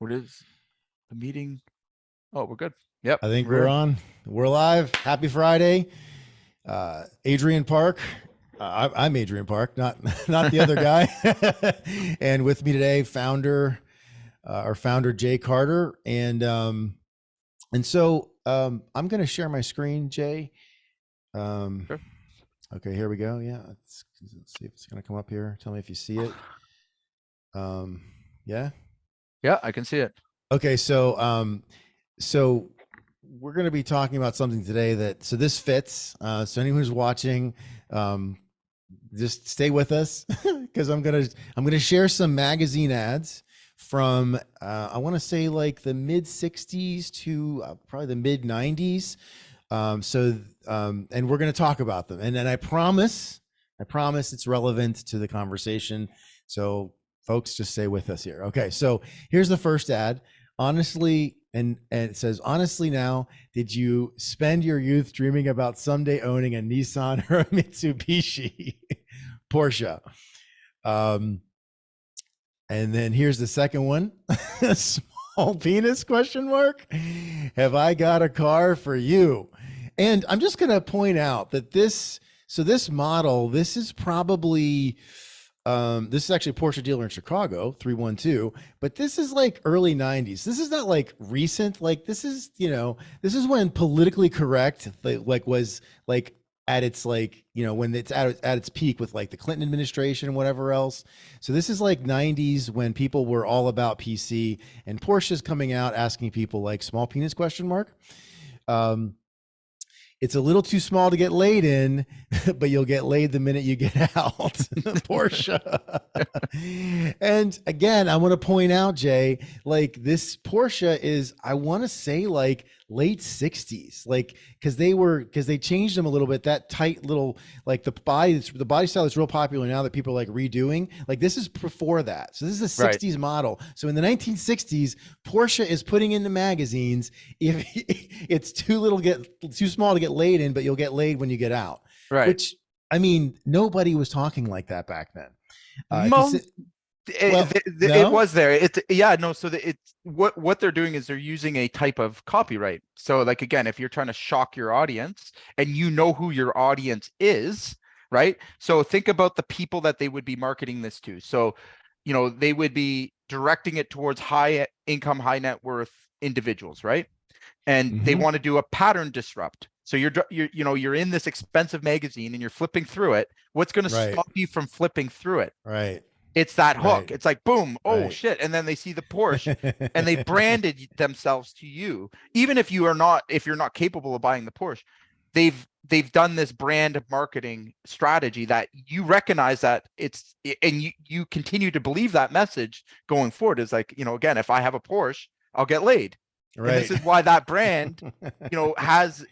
What is the meeting? Oh, we're good. Yep. I think we're on. We're live. Happy Friday. Adrian Park. I'm Adrian Park, not the other guy. And with me today, our founder Jay Carter, and I'm going to share my screen, Jay. Sure. Okay, here we go. Yeah, let's see if it's going to come up here. Tell me if you see it. Yeah. Yeah, I can see it. Okay, so we're going to be talking about something today so this fits. So anyone who's watching, just stay with us because I'm gonna share some magazine ads from I want to say like the mid '60s to probably the mid '90s. And we're going to talk about them, and then I promise it's relevant to the conversation. So folks, just stay with us here. Okay, so here's the first ad. Honestly, and it says, honestly, now, did you spend your youth dreaming about someday owning a Nissan or a Mitsubishi Porsche? And then here's the second one. Small penis question mark. Have I got a car for you? And I'm just going to point out that this model, this is probably this is actually a Porsche dealer in Chicago, 312, but this is like early 90s. This is not like recent. Like this is when politically correct was like at its when it's at its peak with like the Clinton administration and whatever else. So this is like 90s when people were all about PC, and Porsche's coming out asking people like small penis question mark. It's a little too small to get laid in, but you'll get laid the minute you get out. Porsche. And again, I want to point out, Jay, like this Porsche is, I want to say like late 60s, like because they changed them a little bit. That tight little, like the body style is real popular now that people are like redoing. Like this is before that. So this is a 60s model. So in the 1960s, Porsche is putting in the magazines, if it's too small to get laid in, but you'll get laid when you get out. Right. Which, I mean, nobody was talking like that back then. It was there. So it's what they're doing is they're using a type of copyright. So like, again, if you're trying to shock your audience and you know who your audience is, right? So think about the people that they would be marketing this to. So, they would be directing it towards high income, high net worth individuals, right? And they want to do a pattern disrupt. So you're in this expensive magazine and you're flipping through it. What's going to stop you from flipping through it? Right. It's that hook. Right. It's like, boom, oh shit. And then they see the Porsche and they branded themselves to you. Even if you're not capable of buying the Porsche, they've done this brand marketing strategy that you recognize that and you continue to believe that message going forward is like, again, if I have a Porsche, I'll get laid. Right. And this is why that brand, has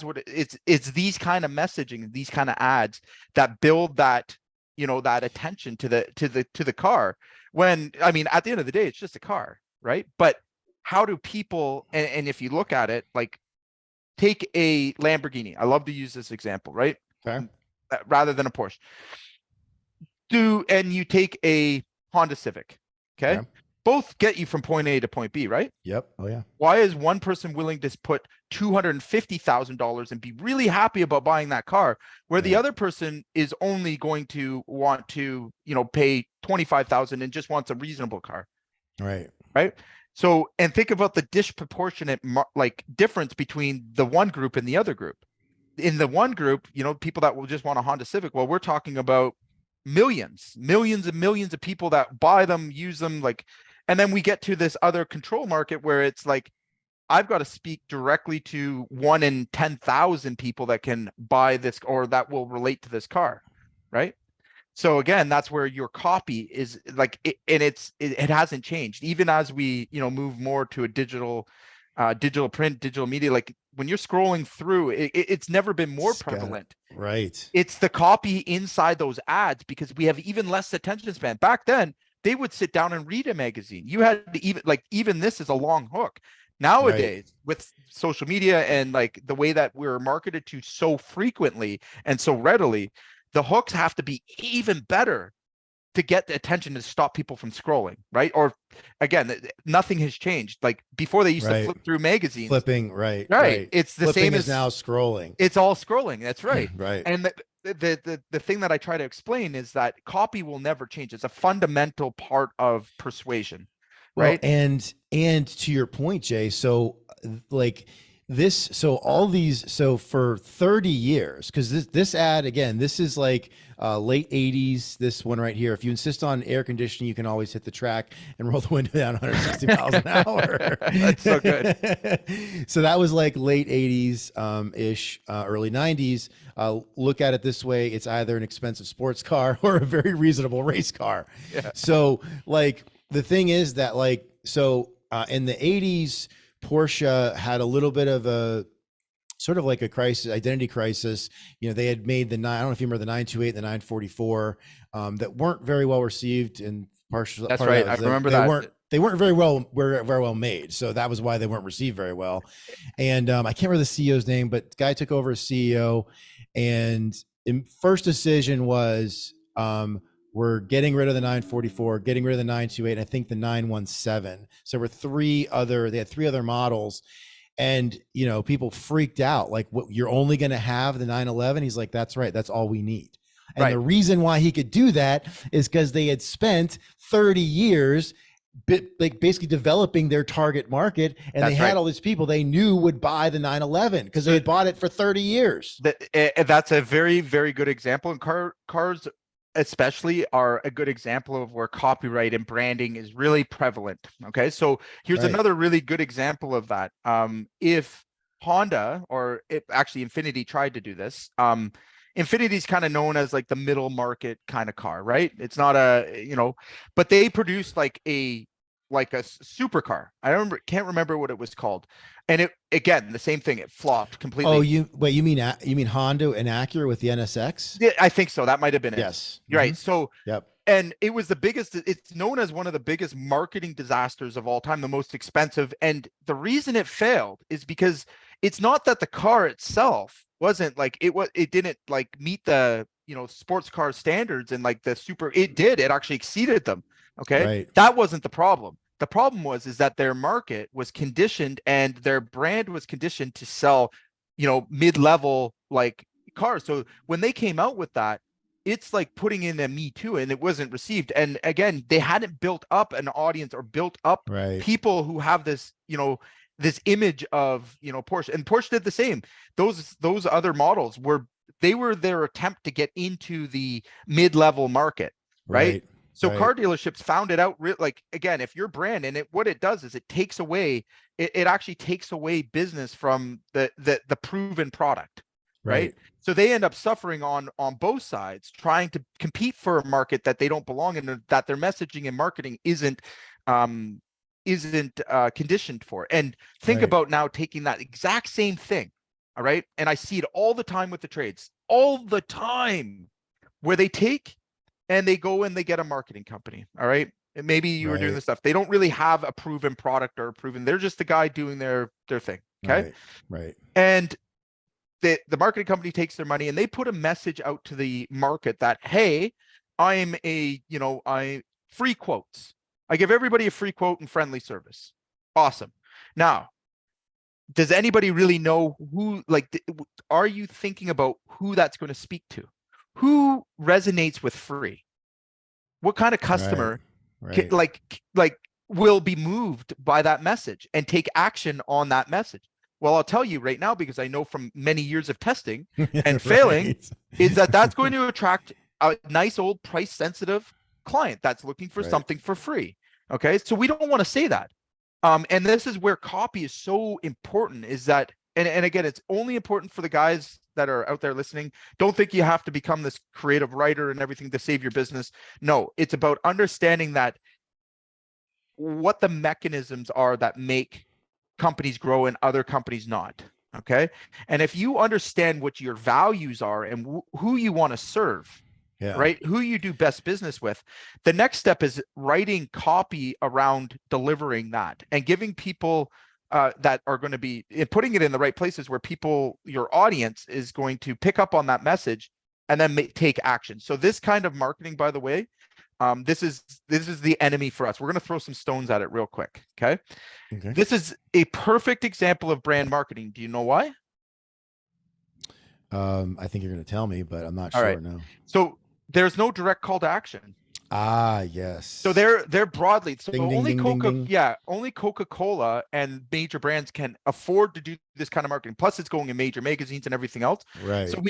what it's these kind of messaging, these kind of ads that build that, that attention to the car. When, I mean, at the end of the day, it's just a car, right? But how do people, and if you look at it, like take a Lamborghini. I love to use this example, right? Okay. Rather than a Porsche. And you take a Honda Civic, okay? Both get you from point A to point B, right? Yep. Oh yeah. Why is one person willing to put $250,000 and be really happy about buying that car, where the other person is only going to want to, pay $25,000 and just wants a reasonable car? Right. Right. So, and think about the disproportionate difference between the one group and the other group. In the one group, people that will just want a Honda Civic. Well, we're talking about millions and millions of people that buy them, use them, and then we get to this other control market where it's like, I've got to speak directly to 1 in 10,000 people that can buy this or that will relate to this car, right? So again, that's where your copy is it hasn't changed. Even as we, move more to a digital print, digital media, like when you're scrolling through, it's never been more prevalent. Right. It's the copy inside those ads because we have even less attention span. Back then, they would sit down and read a magazine. You had to even this is a long hook. Nowadays, with social media and like the way that we're marketed to so frequently and so readily, the hooks have to be even better to get the attention to stop people from scrolling, right? Or again, nothing has changed. Like before, they used to flip through magazines. Flipping, right? It's the Flipping same is as now scrolling. It's all scrolling. That's right. Right. And the thing that I try to explain is that copy will never change. It's a fundamental part of persuasion, right? Well, and to your point, Jay, so like this, so all these, so for 30 years, because this ad, again, this is like late 80s, this one right here. If you insist on air conditioning, you can always hit the track and roll the window down 160 miles an hour. That's so good. So that was like late 80s ish, early 90s. Look at it this way: it's either an expensive sports car or a very reasonable race car. Yeah. So like the thing is that like, so in the 80s, Porsche had a little bit of a sort of like a crisis, identity crisis. You know, they had made I don't know if you remember the 928, the 944, that weren't very well received, and partially. That's right. I remember that. They weren't very well made, so that was why they weren't received very well. And I can't remember the CEO's name, but the guy took over as CEO, and the first decision was, we're getting rid of the 944, getting rid of the 928, and I think the 917. So there were they had three other models, and you know, people freaked out, like, what, you're only going to have the 911? He's like, that's right, that's all we need. And the reason why he could do that is because they had spent 30 years like basically developing their target market, and they had all these people they knew would buy the 911 because they had bought it for 30 years. That's a very, very good example. And cars especially are a good example of where copyright and branding is really prevalent. Okay, so here's another really good example of that. If Honda, or actually Infiniti, tried to do this, Infinity's kind of known as like the middle market kind of car, right? It's not but they produced like a supercar. Can't remember what it was called. And it, again, the same thing, it flopped completely. Oh, you mean Honda and Acura with the NSX? Yeah, I think so. That might have been it. Yes. Right. So, yep. And it was it's known as one of the biggest marketing disasters of all time, the most expensive. And the reason it failed is because it's not that the car itself wasn't like, it didn't like meet the, sports car standards and like it actually exceeded them. Okay. Right. That wasn't the problem. The problem is that their market was conditioned and their brand was conditioned to sell, mid-level like cars. So when they came out with that, it's like putting in a Me Too, and it wasn't received. And again, they hadn't built up an audience or built up people who have this, this image of, Porsche. And Porsche did the same. Those other models were their attempt to get into the mid-level market, right? So car dealerships found it out. Like, again, if your brand, and what it does is it takes away, it actually takes away business from the proven product, right? So they end up suffering on both sides, trying to compete for a market that they don't belong in, and that their messaging and marketing isn't conditioned for. And think about now taking that exact same thing, all right? And I see it all the time with the trades, all the time, where they take and they go and they get a marketing company, all right? And maybe you were doing this stuff. They don't really have a proven product or they're just the guy doing their thing, okay? Right. And the marketing company takes their money and they put a message out to the market that, hey, I'm free quotes. I give everybody a free quote and friendly service. Awesome. Now, does anybody really know who, are you thinking about who that's going to speak to? Who resonates with free? What kind of customer will be moved by that message and take action on that message? Well, I'll tell you right now, because I know from many years of testing and failing, is that's going to attract a nice old price sensitive client that's looking for something for free. Okay. So we don't want to say that. And this is where copy is so important, is that, and again, it's only important for the guys that are out there listening. Don't think you have to become this creative writer and everything to save your business. No, it's about understanding that what the mechanisms are that make companies grow and other companies not. Okay. And if you understand what your values are and who you want to serve, right, who you do best business with, the next step is writing copy around delivering that and giving people that are going to be putting it in the right places where your audience is going to pick up on that message and then take action. So this kind of marketing, by the way, This is the enemy for us. We're going to throw some stones at it real quick. Okay. Okay. This is a perfect example of brand marketing. Do you know why? I think you're going to tell me, but I'm not All sure right. now. So there's no direct call to action. Ah, yes. So they're broadly, so Ding, ding, only ding, ding, ding. only Coca-Cola and major brands can afford to do this kind of marketing. Plus it's going in major magazines and everything else. Right. So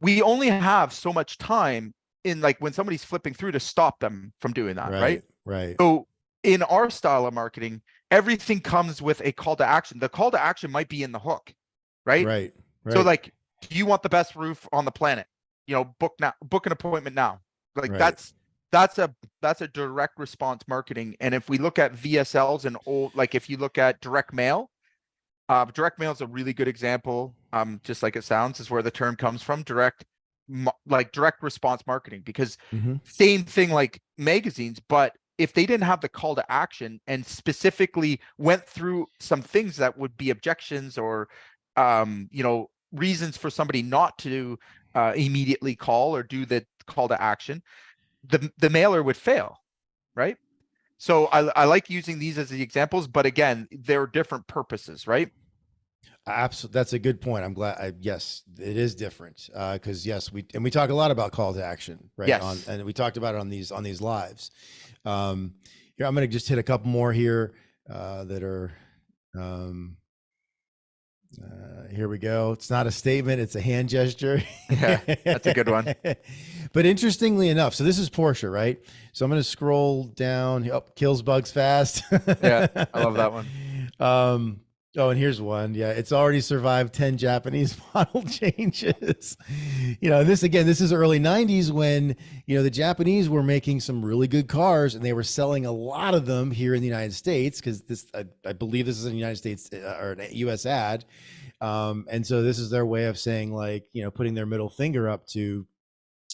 we only have so much time in, like, when somebody's flipping through, to stop them from doing that, right? Right. So in our style of marketing, everything comes with a call to action. The call to action might be in the hook, right? Right. So like, do you want the best roof on the planet? You know, book an appointment now. Like Right. that's a direct response marketing. And if we look at VSLs and like if you look at direct mail is a really good example. Just like it sounds, is where the term comes from, direct response marketing, because Mhm. same thing like magazines, but if they didn't have the call to action and specifically went through some things that would be objections or reasons for somebody not to immediately call or do the call to action, the mailer would fail, right? So I like using these as the examples, but again, they're different purposes, right? Absolutely, that's a good point. I'm glad. Yes, it is different because yes, we talk a lot about call to action, right? Yes. And we talked about it on these lives. Here, I'm going to just hit a couple more here that are. Here we go. It's not a statement; it's a hand gesture. Yeah, that's a good one. But interestingly enough, so this is Porsche, right? So I'm going to scroll down. Oh, kills bugs fast. Yeah, I love that one. Oh, and here's one. Yeah, it's already survived 10 Japanese model changes. This is early 90s when, the Japanese were making some really good cars and they were selling a lot of them here in the United States because I believe this is a United States or a US ad. And so this is their way of saying, like, putting their middle finger up to,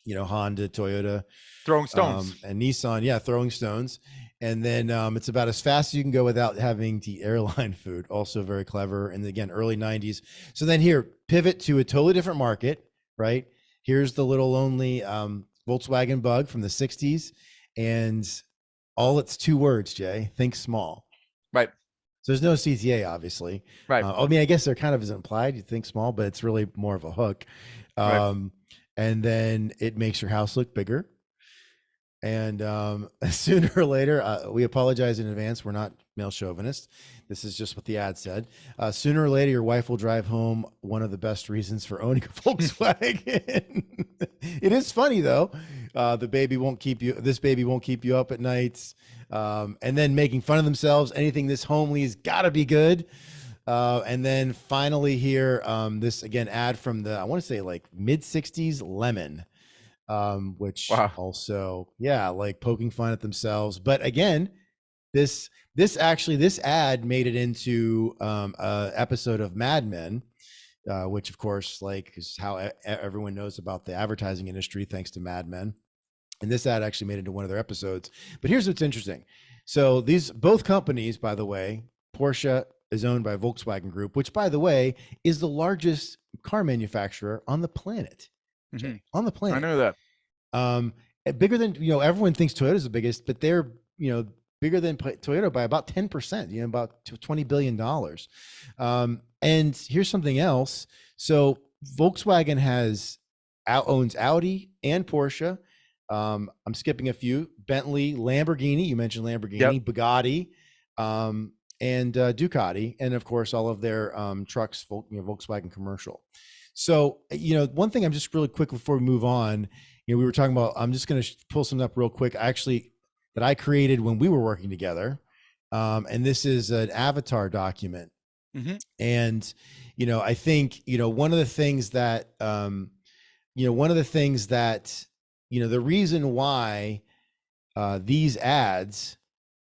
Honda, Toyota, throwing stones, and Nissan. Yeah, throwing stones. And then it's about as fast as you can go without having to eat airline food. Also very clever. And again, early 90s. So then here, pivot to a totally different market, right? Here's the little lonely Volkswagen Bug from the 60s. And all it's 2 words, Jay. Think small. right? So there's no CTA, obviously. Right. I mean, I guess there kind of is implied. You think small, but it's really more of a hook. Right. And then it makes your house look bigger. And sooner or later, we apologize in advance. We're not male chauvinists. This is just what the ad said. Sooner or later, your wife will drive home one of the best reasons for owning a Volkswagen. It is funny, though. This baby won't keep you up at nights. And then making fun of themselves. Anything this homely has got to be good. And then finally here, this, again, ad from the, I want to say like mid-60s, Lemon. Which also, yeah, like poking fun at themselves. But again, this ad made it into a episode of Mad Men, which of course, like, is how everyone knows about the advertising industry, thanks to Mad Men. And this ad actually made it into one of their episodes. But here's what's interesting. So both companies, by the way, Porsche is owned by Volkswagen Group, which, by the way, is the largest car manufacturer on the planet. Mm-hmm. On the planet. I know that. Bigger than, everyone thinks Toyota's the biggest, but they're, bigger than Toyota by about 10%, about $20 billion. And here's something else. So Volkswagen owns Audi and Porsche. I'm skipping a few: Bentley, Lamborghini. You mentioned Lamborghini, yep. Bugatti, and Ducati, and of course all of their trucks, Volkswagen Commercial. So, one thing I'm just really quick before we move on, we were talking about, I'm just going to pull something up real quick, actually, that I created when we were working together. And this is an avatar document. Mm-hmm. And, I think, one of the things that, the reason why these ads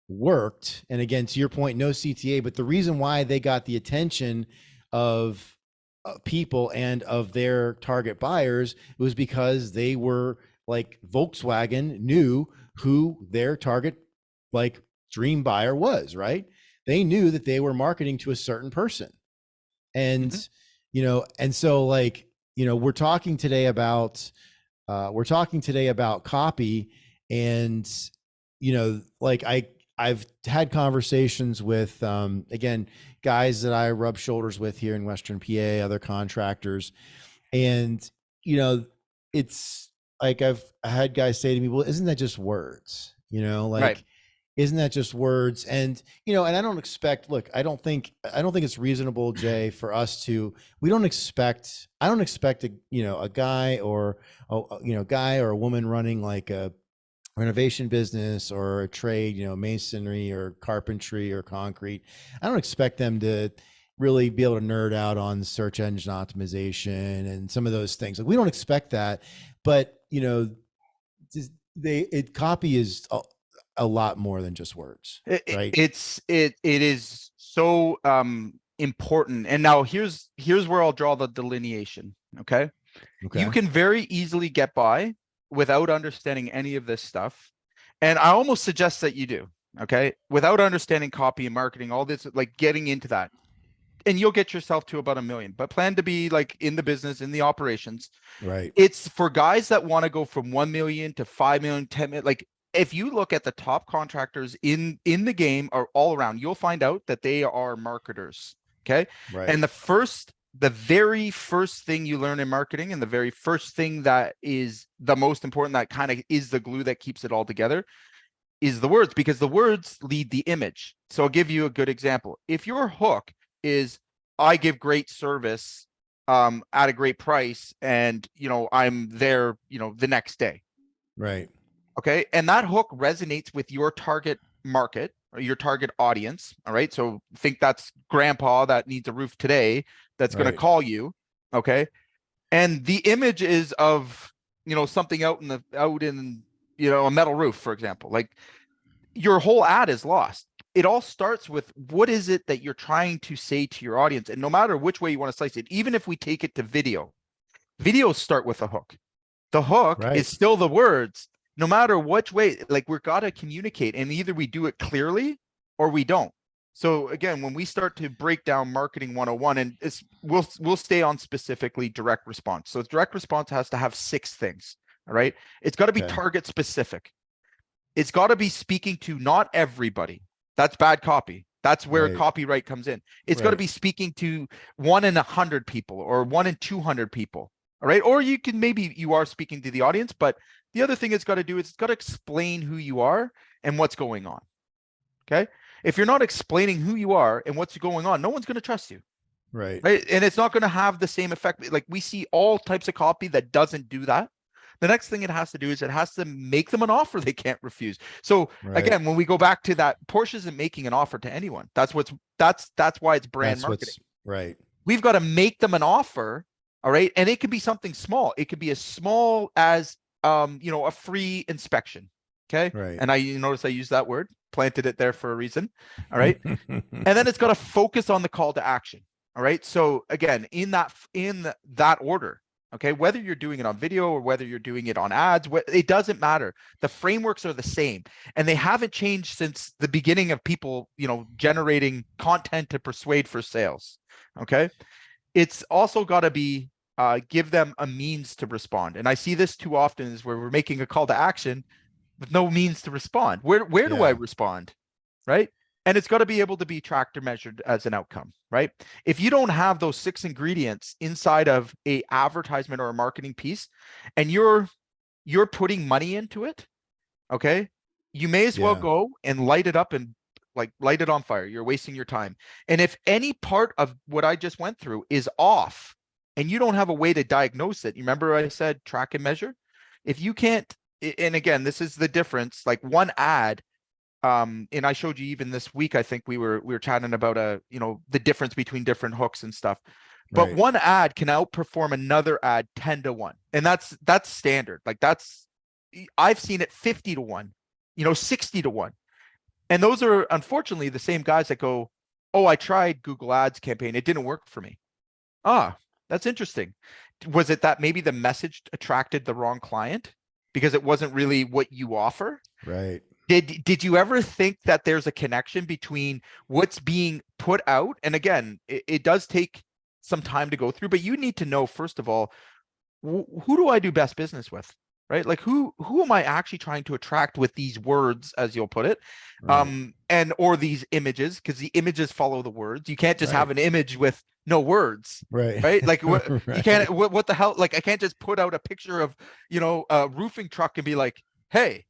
worked, and again, to your point, no CTA, but the reason why they got the attention of people and of their target buyers was because they were, like, Volkswagen knew who their target, like, dream buyer was, right? They knew that they were marketing to a certain person. And, mm-hmm. And so, like, we're talking today about copy, and like I've had conversations with, again, guys that I rub shoulders with here in Western PA, other contractors. And, you know, it's like, I had guys say to me, well, isn't that just words? Right. Like, isn't that just words? And, and I don't expect, look, I don't think it's reasonable, Jay, for us to, I don't expect a guy or, guy or a woman running like a renovation business or a trade, masonry or carpentry or concrete. I don't expect them to really be able to nerd out on search engine optimization and some of those things. Like, we don't expect that, but copy is a lot more than just words, right? It is so important. And now here's where I'll draw the delineation. Okay. Okay. You can very easily get by without understanding any of this stuff. And I almost suggest that you do, okay? Without understanding copy and marketing, all this, like getting into that. And you'll get yourself to about 1 million, but plan to be like in the business, in the operations. Right. It's for guys that want to go from 1 million to 5 million, 10 million. Like, if you look at the top contractors in the game or all around, you'll find out that they are marketers. Okay. Right. And the very first thing you learn in marketing, and the very first thing that is the most important, that kind of is the glue that keeps it all together, is the words, because the words lead the image. So I'll give you a good example. If your hook is, I give great service at a great price, and I'm there the next day. Right. Okay. And that hook resonates with your target market or your target audience. All right. So think that's grandpa that needs a roof today that's going to call you. Okay. And the image is of, something out in a metal roof, for example. Like, your whole ad is lost. It all starts with, what is it that you're trying to say to your audience? And no matter which way you want to slice it, even if we take it to videos start with a hook. The hook is still the words, no matter which way. Like, we've got to communicate, and either we do it clearly or we don't. So again, when we start to break down marketing 101, and we'll stay on specifically direct response. So direct response has to have 6 things. All right. It's got to be target specific. It's got to be speaking to not everybody. That's bad copy. That's where copyright comes in. It's got to be speaking to 1 in 100 people or 1 in 200 people. All right. Or you are speaking to the audience, but the other thing it's got to do is it's got to explain who you are and what's going on. Okay. If you're not explaining who you are and what's going on, no one's going to trust you. Right. And it's not going to have the same effect. Like, we see all types of copy that doesn't do that. The next thing it has to do is it has to make them an offer they can't refuse. So again, when we go back to that, Porsche isn't making an offer to anyone. That's why it's brand marketing. Right. We've got to make them an offer. All right. And it could be something small. It could be as small as, a free inspection. Okay. Right. And you notice I used that word, planted it there for a reason. All right. And then it's got to focus on the call to action. All right. So again, in that order, okay, whether you're doing it on video or whether you're doing it on ads, it doesn't matter. The frameworks are the same, and they haven't changed since the beginning of people, generating content to persuade for sales. Okay. It's also got to be, give them a means to respond. And I see this too often, is where we're making a call to action with no means to respond. Where do I respond? Right. And it's got to be able to be tracked or measured as an outcome, right? If you don't have those 6 ingredients inside of a advertisement or a marketing piece, and you're putting money into it, okay, you may as well go and light it up and light it on fire. You're wasting your time. And if any part of what I just went through is off and you don't have a way to diagnose it, you remember I said track and measure? If you can't, and again, this is the difference, like one ad, and I showed you even this week, I think we were chatting about the difference between different hooks and stuff. But one ad can outperform another ad 10 to 1. And that's standard. Like, I've seen it 50 to 1, 60 to 1. And those are unfortunately the same guys that go, oh, I tried Google Ads campaign, it didn't work for me. That's interesting. Was it that maybe the message attracted the wrong client because it wasn't really what you offer? Right. Did you ever think that there's a connection between what's being put out? And again, it does take some time to go through, but you need to know, first of all, who do I do best business with? right? Like who am I actually trying to attract with these words, as you'll put it, Right. and or these images, because the images follow the words. You can't just have Right. an image with no words, Right. right? Like what you can't, Right. what the hell? Like I can't just put out a picture of, a roofing truck and be like, hey,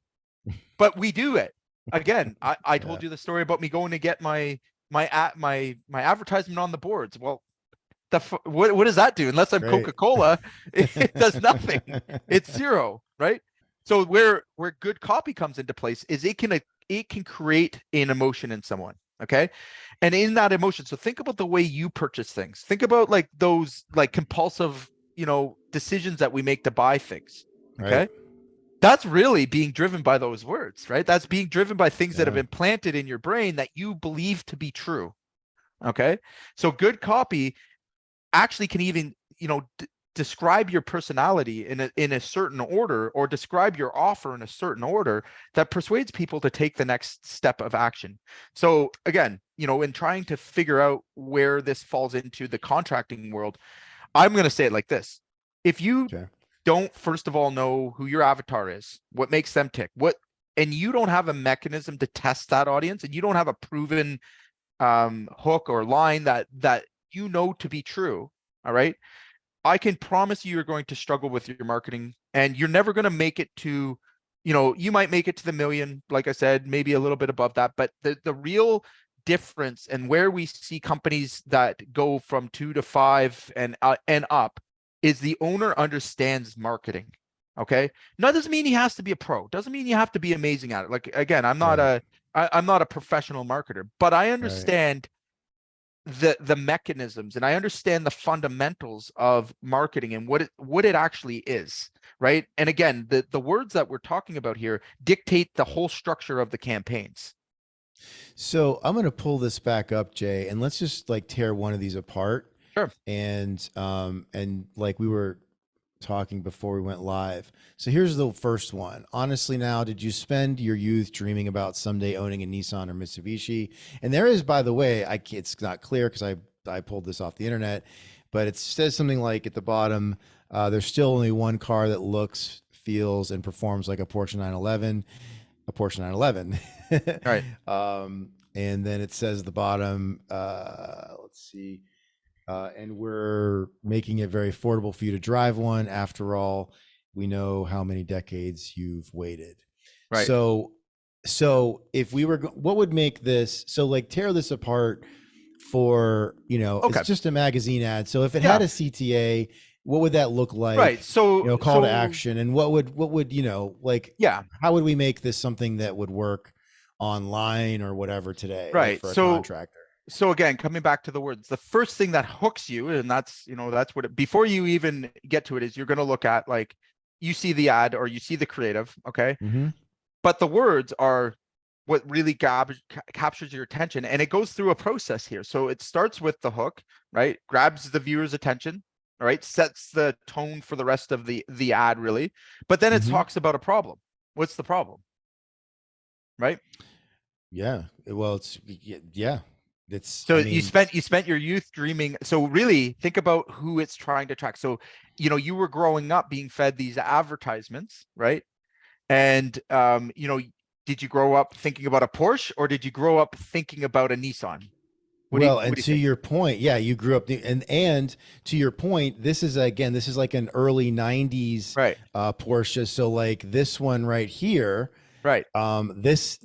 but we do it. Again, I Yeah. told you the story about me going to get my advertisement on the boards. Well, what does that do? Unless I'm Right. Coca-Cola, it does nothing. It's zero, right? So where good copy comes into place is it can create an emotion in someone. Okay. And in that emotion, so think about the way you purchase things. Think about like those like compulsive, decisions that we make to buy things. Right. Okay. That's really being driven by those words, right? That's being driven by things that have Yeah. been planted in your brain that you believe to be true. Okay. So good copy actually can even describe your personality in a certain order, or describe your offer in a certain order that persuades people to take the next step of action. So again, in trying to figure out where this falls into the contracting world, I'm going to say it like this: if you Okay. don't first of all know who your avatar is, what makes them tick, and you don't have a mechanism to test that audience, and you don't have a proven hook or line that to be true, all right, I can promise you're going to struggle with your marketing, and you're never going to make it to, you might make it to the million, like I said, maybe a little bit above that, but the real difference and where we see companies that go from 2 to 5 and up is the owner understands marketing. Okay. Now, that doesn't mean he has to be a pro. Doesn't mean you have to be amazing at it. Like, again, Right. I'm not a professional marketer, but I Right. understand the mechanisms, and I understand the fundamentals of marketing and what it actually is, right? And again, the words that we're talking about here dictate the whole structure of the campaigns. So I'm going to pull this back up, Jay, and let's just like tear one of these apart. Sure. And like we were talking before we went live. So here's the first one. Honestly, now, did you spend your youth dreaming about someday owning a Nissan or Mitsubishi? And there is, by the way, it's not clear because I pulled this off the internet, but it says something like at the bottom, there's still only one car that looks, feels, and performs like a Porsche 911, a Porsche 911. All right. And then it says at the bottom, let's see, and we're making it very affordable for you to drive one. After all, we know how many decades you've waited. Right. So if we were, what would make this, so like tear this apart for, Okay. it's just a magazine ad. So if it Yeah. had a CTA, what would that look like? Right. So Call to action, and what would, like, yeah. how would we make this something that would work online or whatever today, like Right. for a contractor? So again, coming back to the words, the first thing that hooks you, and that's what before you even get to it, is you're going to look at, like, you see the ad or you see the creative. Okay. Mm-hmm. But the words are what really captures your attention, and it goes through a process here. So it starts with the hook, right? Grabs the viewer's attention, all right? Sets the tone for the rest of the ad, really. But then it Mm-hmm. talks about a problem. What's the problem? Right? Yeah. Well, yeah. So I you mean, spent your youth dreaming. So really think about who it's trying to track. So, you were growing up being fed these advertisements, right? And did you grow up thinking about a Porsche, or did you grow up thinking about a Nissan? well, What and do you to think? your point, yeah, you grew up, and to your point, this is like an early '90s Right. Porsche. So like this one right here, Right. that's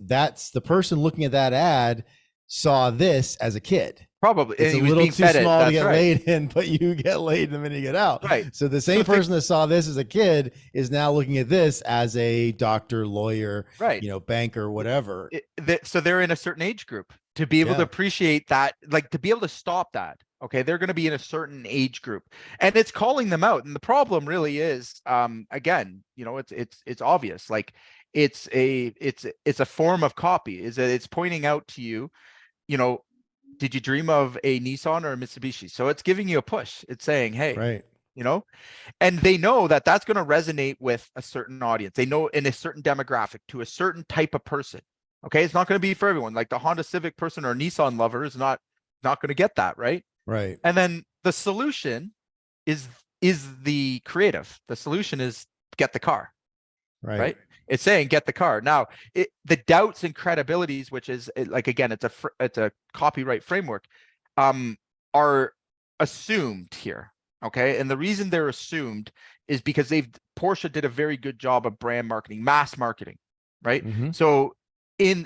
the person looking at that ad saw this as a kid. Probably. It's And a he was little being too fed it. small to That's get right. laid in, but you get laid the minute you get out. Right. So the So same person that saw this as a kid is now looking at this as a doctor, lawyer, right. banker, whatever. So they're in a certain age group to be able to Yeah. appreciate that, like to be able to stop that. Okay. They're going to be in a certain age group, and it's calling them out. And the problem really is, again, it's obvious. Like it's a form of copy, is that it's pointing out to you, you know, did you dream of a Nissan or a Mitsubishi? So it's giving you a push. It's saying, hey, Right. you know, and they know that that's going to resonate with a certain audience. They know in a certain demographic, to a certain type of person. Okay. It's not going to be for everyone. Like the Honda Civic person or Nissan lover is not going to get that. Right. Right. And then the solution is the creative. The solution is get the car. right? It's saying get the car. Now, the doubts and credibilities, which is like, again, it's a copyright framework, are assumed here. Okay. And the reason they're assumed is because Porsche did a very good job of brand marketing, mass marketing, right? So in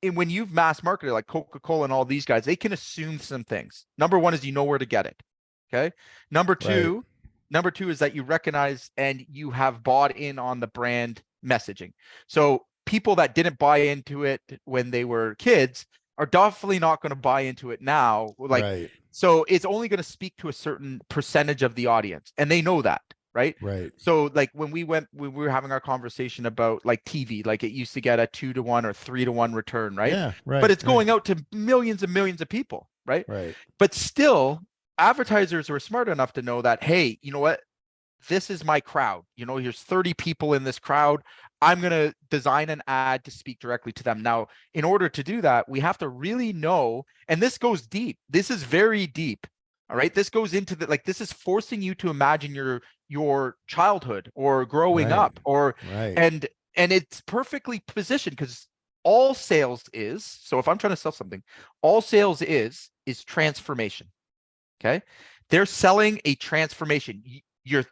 when you've mass marketed like Coca-Cola and all these guys, they can assume some things. Number one is you know where to get it. Okay. Number two is that you recognize and you have bought in on the brand messaging. So people that didn't buy into it when they were kids are definitely not going to buy into it now. Like, so it's only going to speak to a certain percentage of the audience, and they know that, right? So like when we were having our conversation about like TV, like it used to get a 2-to-1 or 3-to-1 return, right? But it's going out to millions and millions of people, right? But still, advertisers were smart enough to know that, hey, you know what? This is my crowd. You know, here's 30 people in this crowd. I'm going to design an ad to speak directly to them. Now, in order to do that, we have to really know, and this goes deep. This is very deep. All right. This goes into like, this is forcing you to imagine your childhood or growing up and it's perfectly positioned because all sales is, so if I'm trying to sell something, all sales is transformation. Okay. They're selling a transformation. You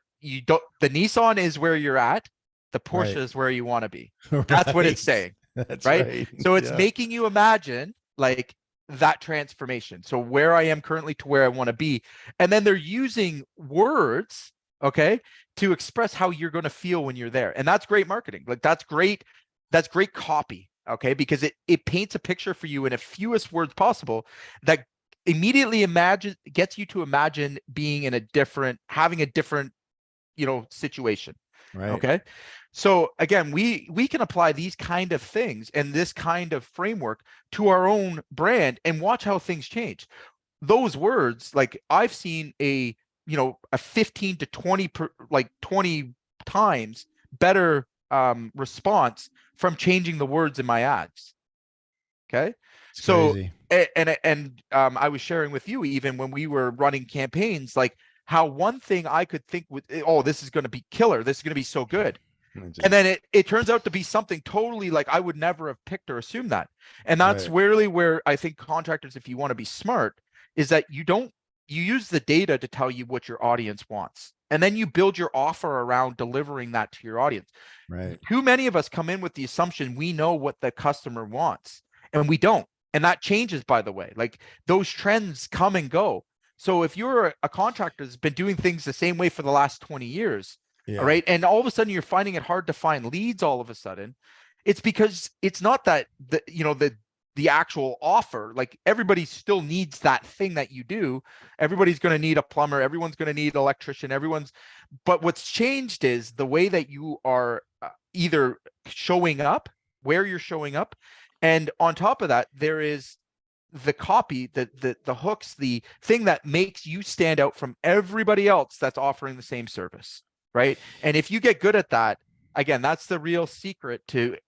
don't, the Nissan is where you're at. The Porsche is where you want to be. That's what it's saying. That's right. So it's making you imagine like that transformation. So where I am currently to where I want to be. And then they're using words, okay, to express how you're going to feel when you're there. And that's great marketing. Like that's great copy. Okay. Because it paints a picture for you in the fewest words possible that immediately gets you to imagine being in having a different, situation. Okay. So again, we can apply these kind of things and this kind of framework to our own brand and watch how things change. Those words, like I've seen a 15 to 20 20 times better response from changing the words in my ads. Okay. It's crazy. And I was sharing with you even when we were running campaigns, like how one thing I could think this is going to be killer. This is going to be so good. And then it turns out to be something totally like I would never have picked or assumed that. And that's really where I think contractors, if you want to be smart, is that you use the data to tell you what your audience wants. And then you build your offer around delivering that to your audience. Too many of us come in with the assumption we know what the customer wants, and we don't. And that changes, by the way. Like those trends come and go. So if you're a contractor that's been doing things the same way for the last 20 years, all right, and all of a sudden you're finding it hard to find leads all of a sudden, it's because it's not that the actual offer, like everybody still needs that thing that you do. Everybody's going to need a plumber. Everyone's going to need an electrician. But what's changed is the way that you are either showing up, where you're showing up. And on top of that, there is the copy, the hooks, the thing that makes you stand out from everybody else that's offering the same service, right? And if you get good at that, again, that's the real secret to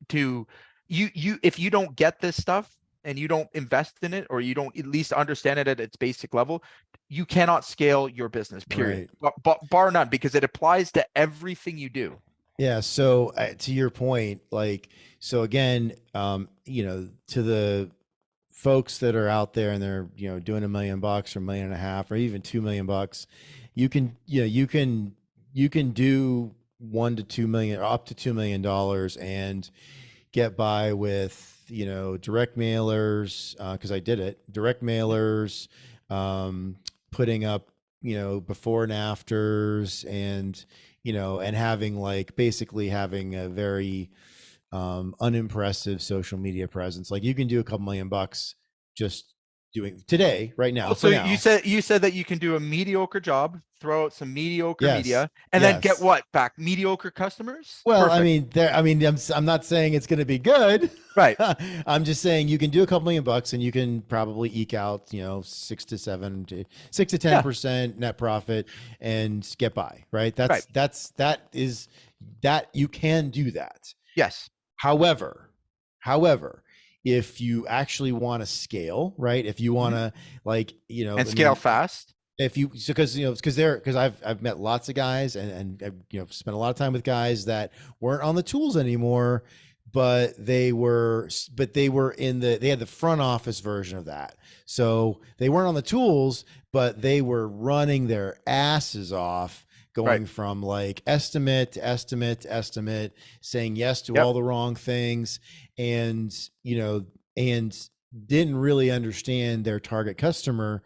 you. If you don't get this stuff and you don't invest in it, or you don't at least understand it at its basic level, you cannot scale your business, period. Bar none, because it applies to everything you do. Yeah. So to your point, so again, to the folks that are out there and they're, doing $1 million or $1.5 million or even $2 million, you can do 1 to 2 million or up to $2 million and get by with, direct mailers. Cause I did it, direct mailers, putting up, before and afters and, and having basically having a very, unimpressive social media presence. Like you can do a couple $1 million just doing today, right now. So you said that you can do a mediocre job, throw out some mediocre media, and then get what back? Mediocre customers? Well, perfect. I'm not saying it's going to be good. Right. I'm just saying you can do a couple $1 million and you can probably eke out, 6 to 10% net profit and get by. Right. That you can do that. Yes. However, if you actually want to scale, right? If you want to and scale fast. if you, because I've met lots of guys and I've, spent a lot of time with guys that weren't on the tools anymore, but they were they had the front office version of that. So they weren't on the tools, but they were running their asses off, going Right. from like estimate to estimate to estimate, saying yes to Yep. all the wrong things, and and didn't really understand their target customer.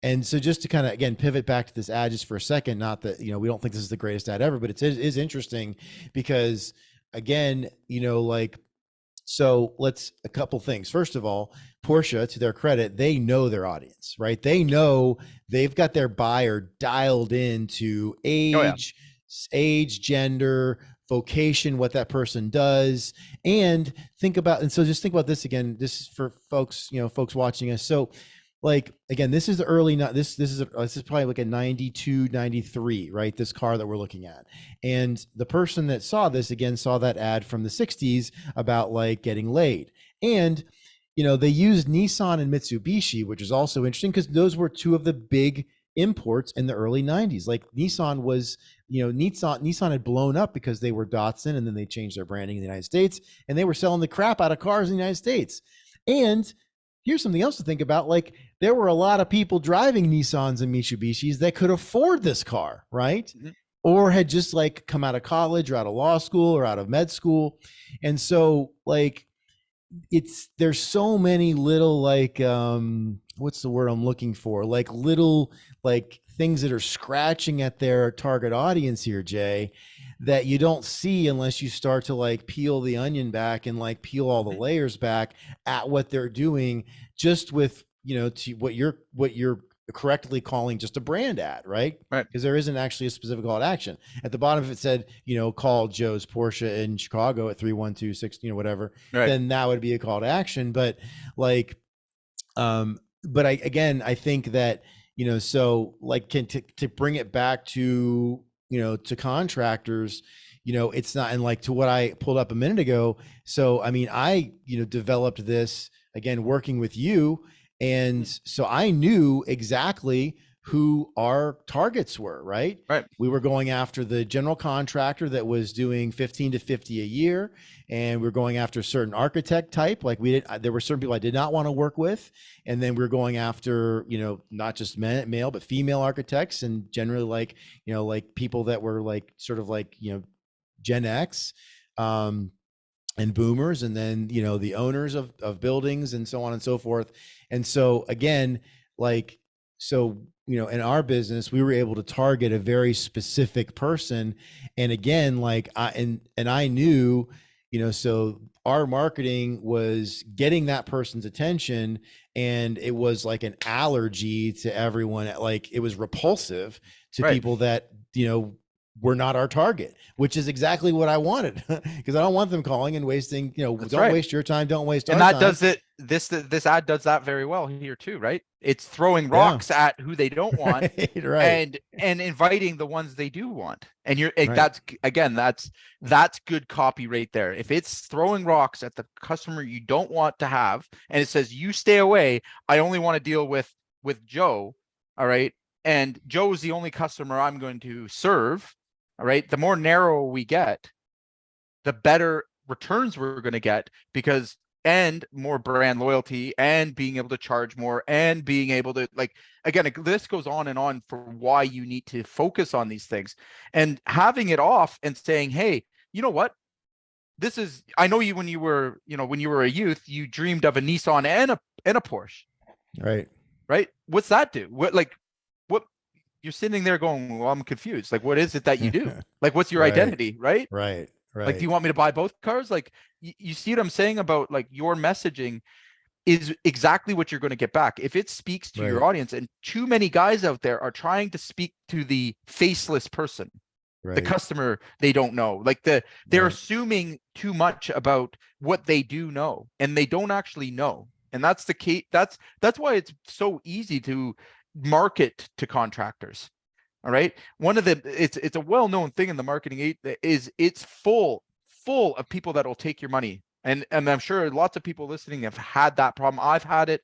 And so just to kind of, again, pivot back to this ad just for a second, not that, we don't think this is the greatest ad ever, but it is interesting because, again, like, so a couple things. First of all, Porsche, to their credit, they know their audience, right? They know, they've got their buyer dialed into Oh yeah. age, gender, vocation, what that person does. And so just think about this again. This is for folks, folks watching us. So, like, again, this is the early, not this is probably like a 92, 93, right? This car that we're looking at. And the person that saw this, again, saw that ad from the 60s about like getting laid. And they used Nissan and Mitsubishi, which is also interesting because those were two of the big imports in the early 90s. Like Nissan was, Nissan had blown up because they were Datsun, and then they changed their branding in the United States, and they were selling the crap out of cars in the United States. And here's something else to think about. Like, there were a lot of people driving Nissans and Mitsubishis that could afford this car, right? Mm-hmm. Or had just like come out of college or out of law school or out of med school. And so like, there's so many little like, what's the word I'm looking for? Like little like things that are scratching at their target audience here, Jay, that you don't see unless you start to like peel the onion back and like peel all the layers back at what they're doing, just with, to what you're correctly calling just a brand ad, right? Right. Because there isn't actually a specific call to action. At the bottom, if it said, call Joe's Porsche in Chicago at 3126, whatever, Right. then that would be a call to action. But like, but I think that, so like, to bring it back to, to contractors, it's not, and like to what I pulled up a minute ago. So, I mean, I, developed this again, working with you. And so I knew exactly who our targets were, right? Right. We were going after the general contractor that was doing 15 to 50 a year. And we are going after a certain architect type. Like there were certain people I did not want to work with. And then we are going after, not just male, but female architects, and generally like, like people that were like, sort of like, Gen X, and boomers, and then, the owners of buildings and so on and so forth. And so again, like, so, in our business, we were able to target a very specific person. And again, like I knew, so our marketing was getting that person's attention, and it was like an allergy to everyone. Like, it was repulsive to people that, were not our target, which is exactly what I wanted, because I don't want them calling and wasting, don't waste your time, don't waste our time. And that does it. This ad does that very well here too, right? It's throwing rocks at who they don't want, right. and inviting the ones they do want. And that's again, that's good copy right there. If it's throwing rocks at the customer you don't want to have, and it says you stay away, I only want to deal with Joe, all right, and Joe's the only customer I'm going to serve. All right. The more narrow we get, the better returns we're going to get, because, and more brand loyalty, and being able to charge more, and being able to, like, again, this goes on and on for why you need to focus on these things, and having it off and saying, hey, you know what? This is, I know you, when you were a youth, you dreamed of a Nissan and a Porsche. Right. Right. What's that do? What you're sitting there going, well, I'm confused. Like, what is it that you do? Like, what's your identity? Right. Right. Like, do you want me to buy both cars? Like, you see what I'm saying about, like, your messaging is exactly what you're going to get back. If it speaks to your audience, and too many guys out there are trying to speak to the faceless person, the customer they don't know. Like, they're assuming too much about what they do know, and they don't actually know. And that's the key. That's why it's so easy to market to contractors. All right. It's a well-known thing in the marketing is it's full of people that will take your money. And I'm sure lots of people listening have had that problem. I've had it,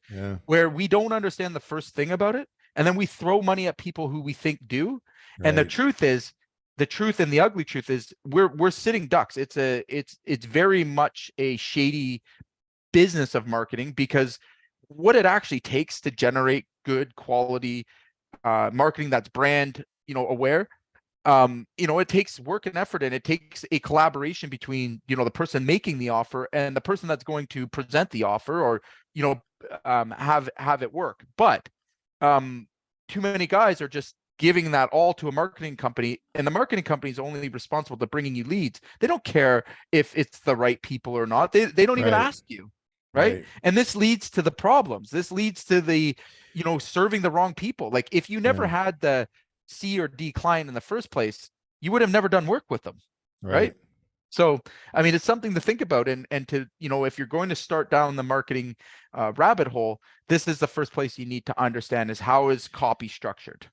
where we don't understand the first thing about it. and then we throw money at people who we think do. And the Right. truth is, the truth and the ugly truth is we're sitting ducks. It's very much a shady business of marketing, because what it actually takes to generate good quality marketing that's brand, aware, it takes work and effort, and it takes a collaboration between, the person making the offer and the person that's going to present the offer, or, have it work. But too many guys are just giving that all to a marketing company, and the marketing company is only responsible to bringing you leads. They don't care if it's the right people or not. They don't even Right. ask you. Right. And this leads to the problems. This leads to the, serving the wrong people. Like, if you never Yeah. had the C or D client in the first place, you would have never done work with them. Right. Right. So, I mean, it's something to think about, and to, if you're going to start down the marketing rabbit hole, this is the first place you need to understand is how is copy structured.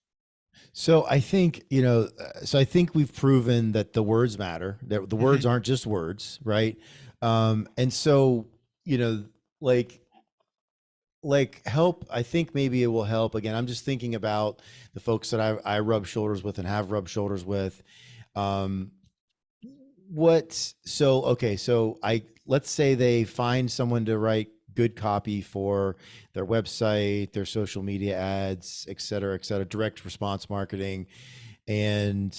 So I think, so I think we've proven that the words matter, that the words Mhm. aren't just words, right? And so, you know, like help, I think maybe it will help. Again, I'm just thinking about the folks that I rub shoulders with and have rubbed shoulders with. Um, okay, so let's say they find someone to write good copy for their website, their social media ads, et cetera, direct response marketing. And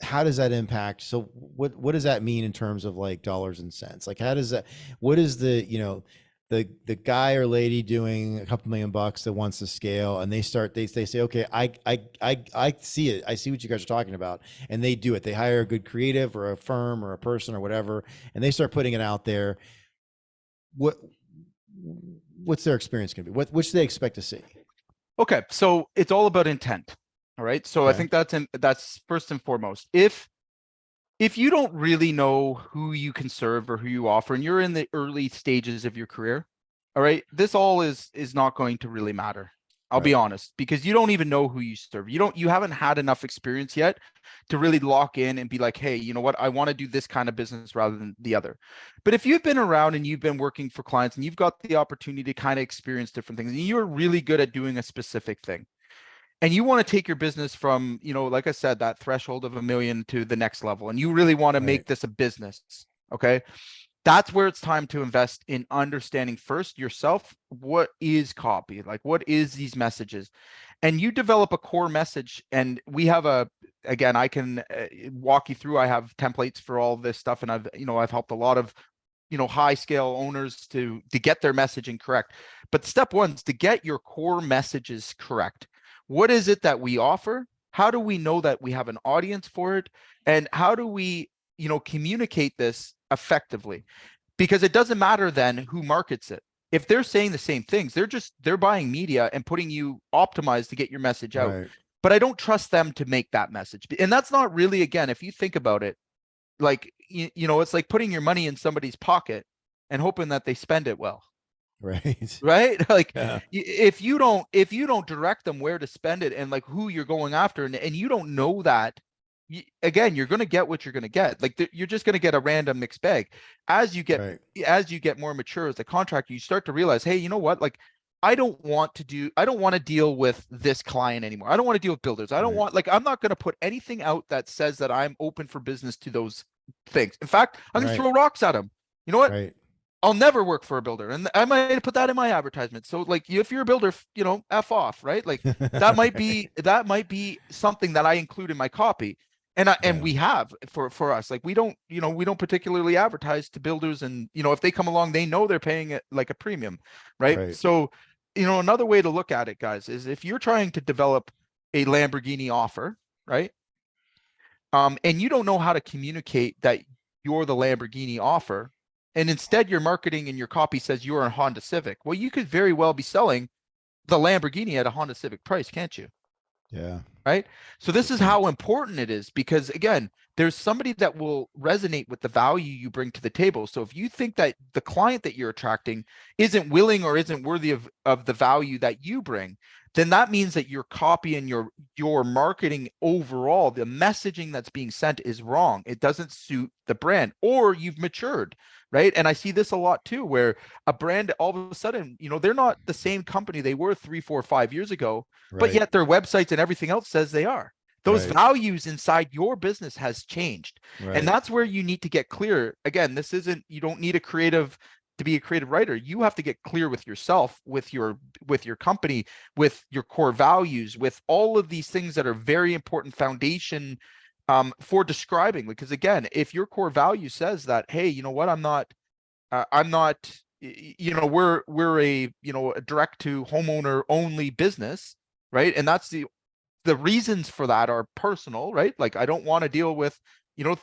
how does that impact? So what does that mean in terms of like dollars and cents? Like, how does that, what is the guy or lady doing a couple $1,000,000 that wants to scale, and they say, okay, I see it. I see what you guys are talking about. And they do it. They hire a good creative or a firm or a person or whatever, and they start putting it out there. What, what's their experience going to be? What should they expect to see? Okay, so it's all about intent. All right. So I Okay. think that's first and foremost. If you don't really know who you can serve or who you offer, and you're in the early stages of your career, all right, this all is not going to really matter. I'll be Right. honest, because you don't even know who you serve. You haven't had enough experience yet to really lock in and be like, hey, you know what? I want to do this kind of business rather than the other. But if you've been around and you've been working for clients and you've got the opportunity to kind of experience different things, and you're really good at doing a specific thing, and you want to take your business from, like I said, that threshold of 1 million to the next level, and you really want to Right. make this a business, okay, that's where it's time to invest in understanding first yourself. What is copy? Like, what is these messages? And you develop a core message, and we have again, I can walk you through. I have templates for all this stuff, and I've helped a lot of, high scale owners to get their messaging correct. But step one is to get your core messages correct. What is it that we offer? How do we know that we have an audience for it? And how do we, communicate this effectively? Because it doesn't matter then who markets it. If they're saying the same things, they're buying media and putting you optimized to get your message out. Right. But I don't trust them to make that message. And that's not really, again, if you think about it, like, it's like putting your money in somebody's pocket and hoping that they spend it well. Right. Right. Like, Yeah. if you don't direct them where to spend it, and like who you're going after, and you don't know that, again, you're going to get what you're going to get. Like, you're just going to get a random mixed bag. As you get Right. as you get more mature as a contractor, you start to realize, hey, you know what? Like, I don't want to deal with this client anymore. I don't want to deal with builders. I don't Right. want, like, I'm not going to put anything out that says that I'm open for business to those things. In fact, I'm going to Right. throw rocks at them. You know what? Right. I'll never work for a builder. And I might put that in my advertisement. So, like, if you're a builder, F off, right? Like, that might Right. be something that I include in my copy. And Yeah. we have for us, like, we don't particularly advertise to builders, and if they come along, they know they're paying it like a premium, right? Right. So, another way to look at it, guys, is if you're trying to develop a Lamborghini offer, right? And you don't know how to communicate that you're the Lamborghini offer, and instead your marketing and your copy says you're a Honda Civic. Well, you could very well be selling the Lamborghini at a Honda Civic price, can't you? Yeah. Right? So this Good is point. how important it is, because again, there's somebody that will resonate with the value you bring to the table. So if you think that the client that you're attracting isn't willing or isn't worthy of the value that you bring, then that means that your copy and your marketing overall, the messaging that's being sent is wrong. It doesn't suit the brand, or you've matured, right? And I see this a lot too, where a brand all of a sudden, they're not the same company they were 3, 4, 5 years ago, but Right. yet their websites and everything else says they are. Those Right. values inside your business has changed. And Right. that's where you need to get clear. Again, you don't need a creative to be a creative writer. You have to get clear with yourself, with your company, with your core values, with all of these things that are very important foundation for describing. Because again, if your core value says that, hey, you know what, I'm not, we're a direct to homeowner only business, right? And that's the reasons for that are personal, right? Like I don't want to deal with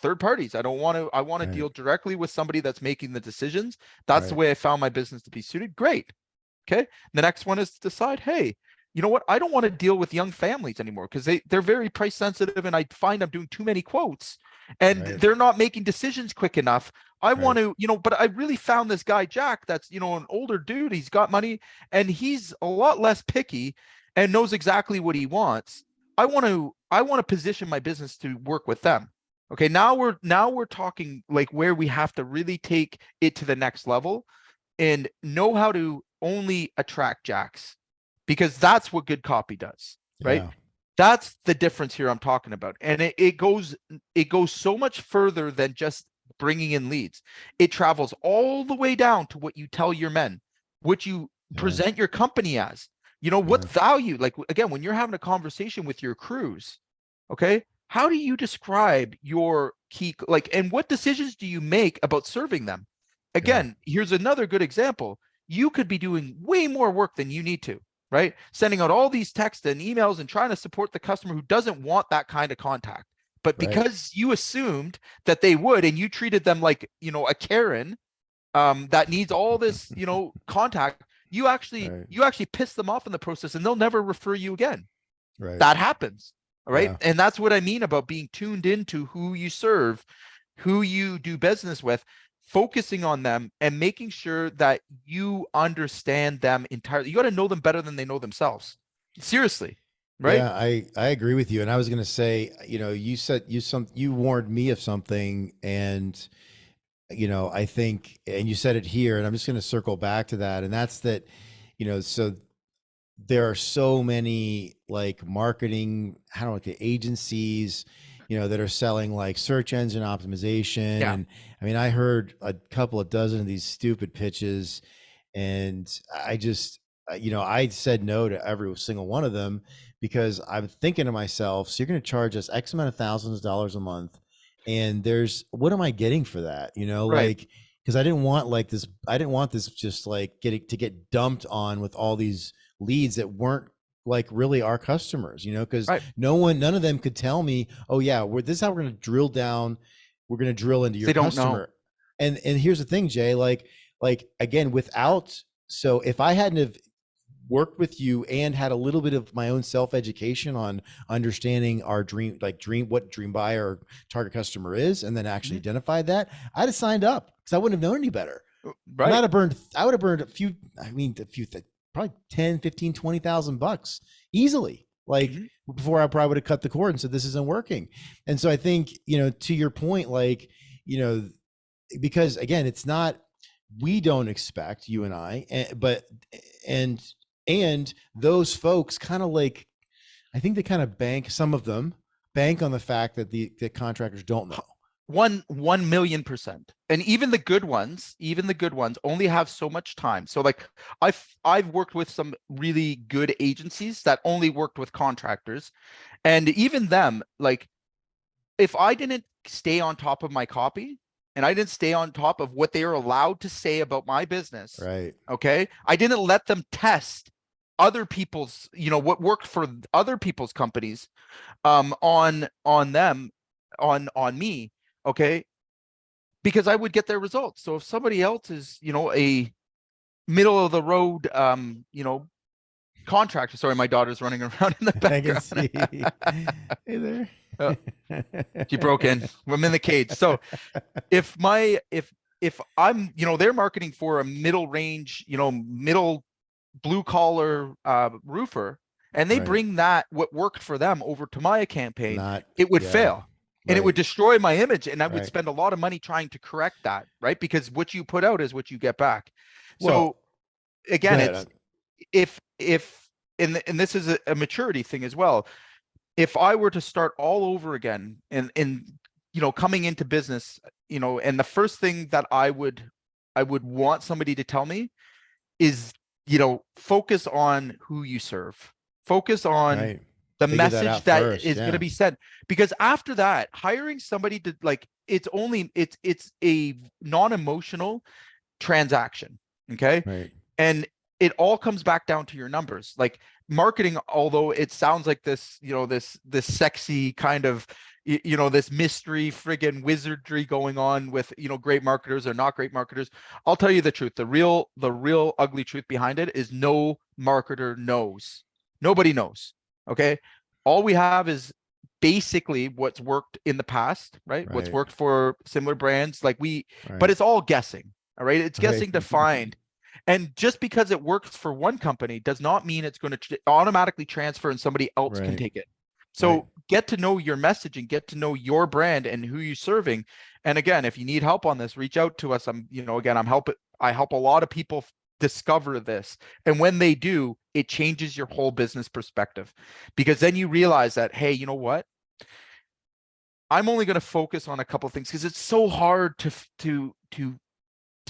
third parties. I want to Right. deal directly with somebody that's making the decisions. That's the Right. way I found my business to be suited. Great. Okay. The next one is to decide, hey, you know what? I don't want to deal with young families anymore because they're very price sensitive, and I find I'm doing too many quotes and Right. they're not making decisions quick enough. I want Right. to, but I really found this guy, Jack, that's, an older dude. He's got money and he's a lot less picky and knows exactly what he wants. I want to position my business to work with them. Okay. Now we're talking like where we have to really take it to the next level and know how to only attract Jacks, because that's what good copy does, right? Yeah. That's the difference here I'm talking about. And it goes so much further than just bringing in leads. It travels all the way down to what you tell your men, what you Yeah. present your company as, what Yeah. value, like again, when you're having a conversation with your crews, okay, how do you describe your key, like, and what decisions do you make about serving them? Yeah. Again, here's another good example. You could be doing way more work than you need to, right? Sending out all these texts and emails and trying to support the customer who doesn't want that kind of contact. But Right. because you assumed that they would, and you treated them like, a Karen that needs all this, contact, you actually Right. you actually piss them off in the process and they'll never refer you again. Right. That happens. All right. Yeah. And that's what I mean about being tuned into who you serve, who you do business with, focusing on them and making sure that you understand them entirely. You got to know them better than they know themselves. Seriously. Right. Yeah, I agree with you. And I was going to say, you said you warned me of something, and I think, and you said it here, and I'm just going to circle back to that, and that's that, so there are so many like marketing, I don't know, agencies, that are selling like search engine optimization. Yeah. And I mean, I heard a couple of dozen of these stupid pitches, and I just, I said no to every single one of them because I'm thinking to myself, so you're going to charge us X amount of thousands of dollars a month. And what am I getting for that? Right. Like, because I didn't want like this, I didn't want this just like get dumped on with all these leads that weren't like really our customers, because Right. none of them could tell me, oh yeah, this is how we're going to drill down. We're going to drill into your They don't know. customer. And here's the thing, Jay, like again, so if I hadn't have worked with you and had a little bit of my own self-education on understanding our what dream buyer or target customer is, and then actually identified that, I'd have signed up because I wouldn't have known any better. Right. And I would have burned probably 10, 15, 20,000 bucks easily. Like before I probably would have cut the cord and said, this isn't working. And so I think, to your point, like, because again, it's not, we don't expect, you and I, and those folks kind of like, I think they kind of some of them bank on the fact that the contractors don't know. 1,000,000%. And even the good ones only have so much time. So like I've worked with some really good agencies that only worked with contractors, and even them, like if I didn't stay on top of my copy and I didn't stay on top of what they are allowed to say about my business, right? Okay, I didn't let them test other people's, what worked for other people's companies on them, on me, okay, because I would get their results. So if somebody else is, a middle of the road, contractor, sorry, my daughter's running around in the background. I can see. Hey there. Oh, she broke in. I'm in the cage. So if I'm, they're marketing for a middle range, middle blue collar roofer, and they Right. bring that what worked for them over to my campaign, Not, it would yeah. fail. and it would Right. destroy my image, and I would Right. spend a lot of money trying to correct that, right? Because what you put out is what you get back. So Well, go again, ahead. it's if and this is a maturity thing as well. If I were to start all over again and coming into business, and the first thing that I would want somebody to tell me is, focus on who you serve. Focus on Right. the Figure that message out that first. is going to Yeah. be sent. Because after that, hiring somebody to like, it's a non-emotional transaction. Okay. Right. And it all comes back down to your numbers. Like marketing, although it sounds like this, this sexy kind of, this mystery friggin' wizardry going on with, great marketers or not great marketers. I'll tell you the truth. The real ugly truth behind it is no marketer knows. Nobody knows. Okay. All we have is basically what's worked in the past, right? What's Right. worked for similar brands. But Right. it's all guessing. All right. It's Right. guessing to find. And just because it works for one company does not mean it's going to automatically transfer and somebody else can Right. take it. Right. So get to know your messaging, get to know your brand and who you're serving. And again, if you need help on this, reach out to us. I help a lot of people discover this. And when they do, it changes your whole business perspective, because then you realize that, hey, you know what? I'm only going to focus on a couple of things, because it's so hard to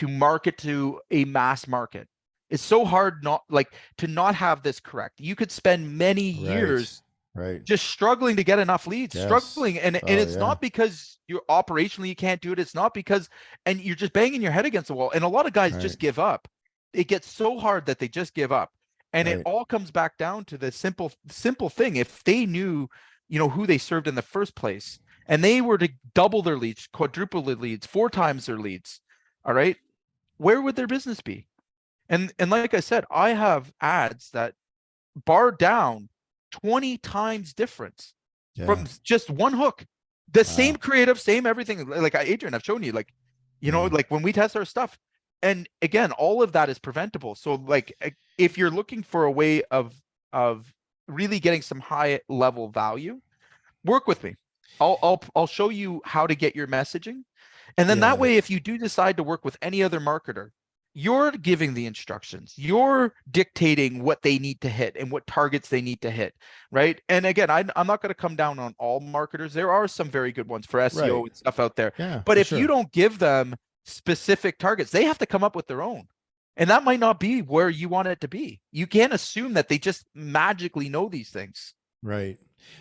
market to a mass market. It's so hard to not have this correct. You could spend many Right. years Right. just struggling to get enough leads, Yes. struggling. And Oh, it's yeah. not because you're operationally, you can't do it. It's not because, and you're just banging your head against the wall. And a lot of guys Right. just give up. It gets so hard that they just give up. And it Right. all comes back down to the simple thing. If they knew, who they served in the first place, and they were to double their leads, quadruple their leads, 4 times their leads, all right, where would their business be? And like I said, I have ads that bar down 20 times difference Yeah. from just one hook. The same Wow. creative, same everything. Like Adrian, I've shown you, like, Yeah. like when we test our stuff. And again, all of that is preventable. So like if you're looking for a way of really getting some high level value, work with me. I'll show you how to get your messaging. And then that Yeah. way, if you do decide to work with any other marketer, you're giving the instructions, you're dictating what they need to hit and what targets they need to hit, right? And again, I'm not going to come down on all marketers. There are some very good ones for SEO Right. and stuff out there. Yeah, But for if you sure. don't give them specific targets, they have to come up with their own. And that might not be where you want it to be. You can't assume that they just magically know these things, Right.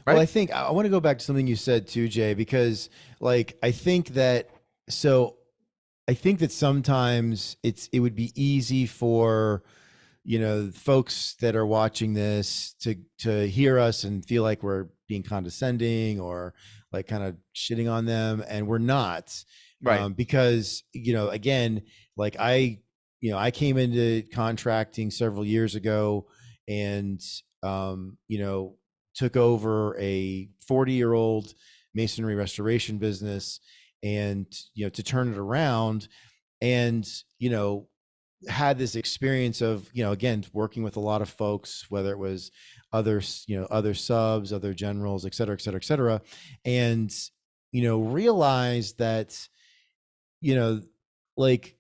Well, right? I think I want to go back to something you said too, Jay, because like I think that so I think that sometimes it would be easy for folks that are watching this to hear us and feel like we're being condescending or like kind of shitting on them, and we're not, Right. because again, like I came into contracting several years ago, and took over a 40-year-old masonry restoration business, and to turn it around, and had this experience of again working with a lot of folks, whether it was others, other subs, other generals, et cetera, et cetera, et cetera, and realized that like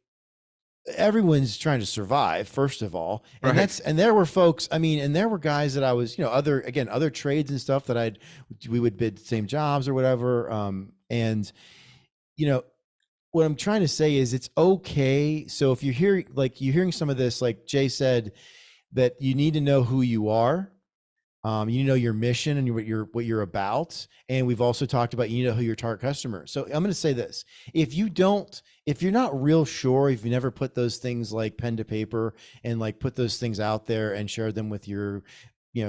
everyone's trying to survive, first of all, and Right. and there were folks, I mean, and there were guys that I was other trades and stuff that we would bid same jobs or whatever, and you know what I'm trying to say is it's okay. So if you're hearing some of this, like Jay said, that you need to know who you are. You know your mission and what you're about. And we've also talked about, who your target customer. So I'm going to say this: if you're not real sure, if you never put those things like pen to paper and like put those things out there and share them with your,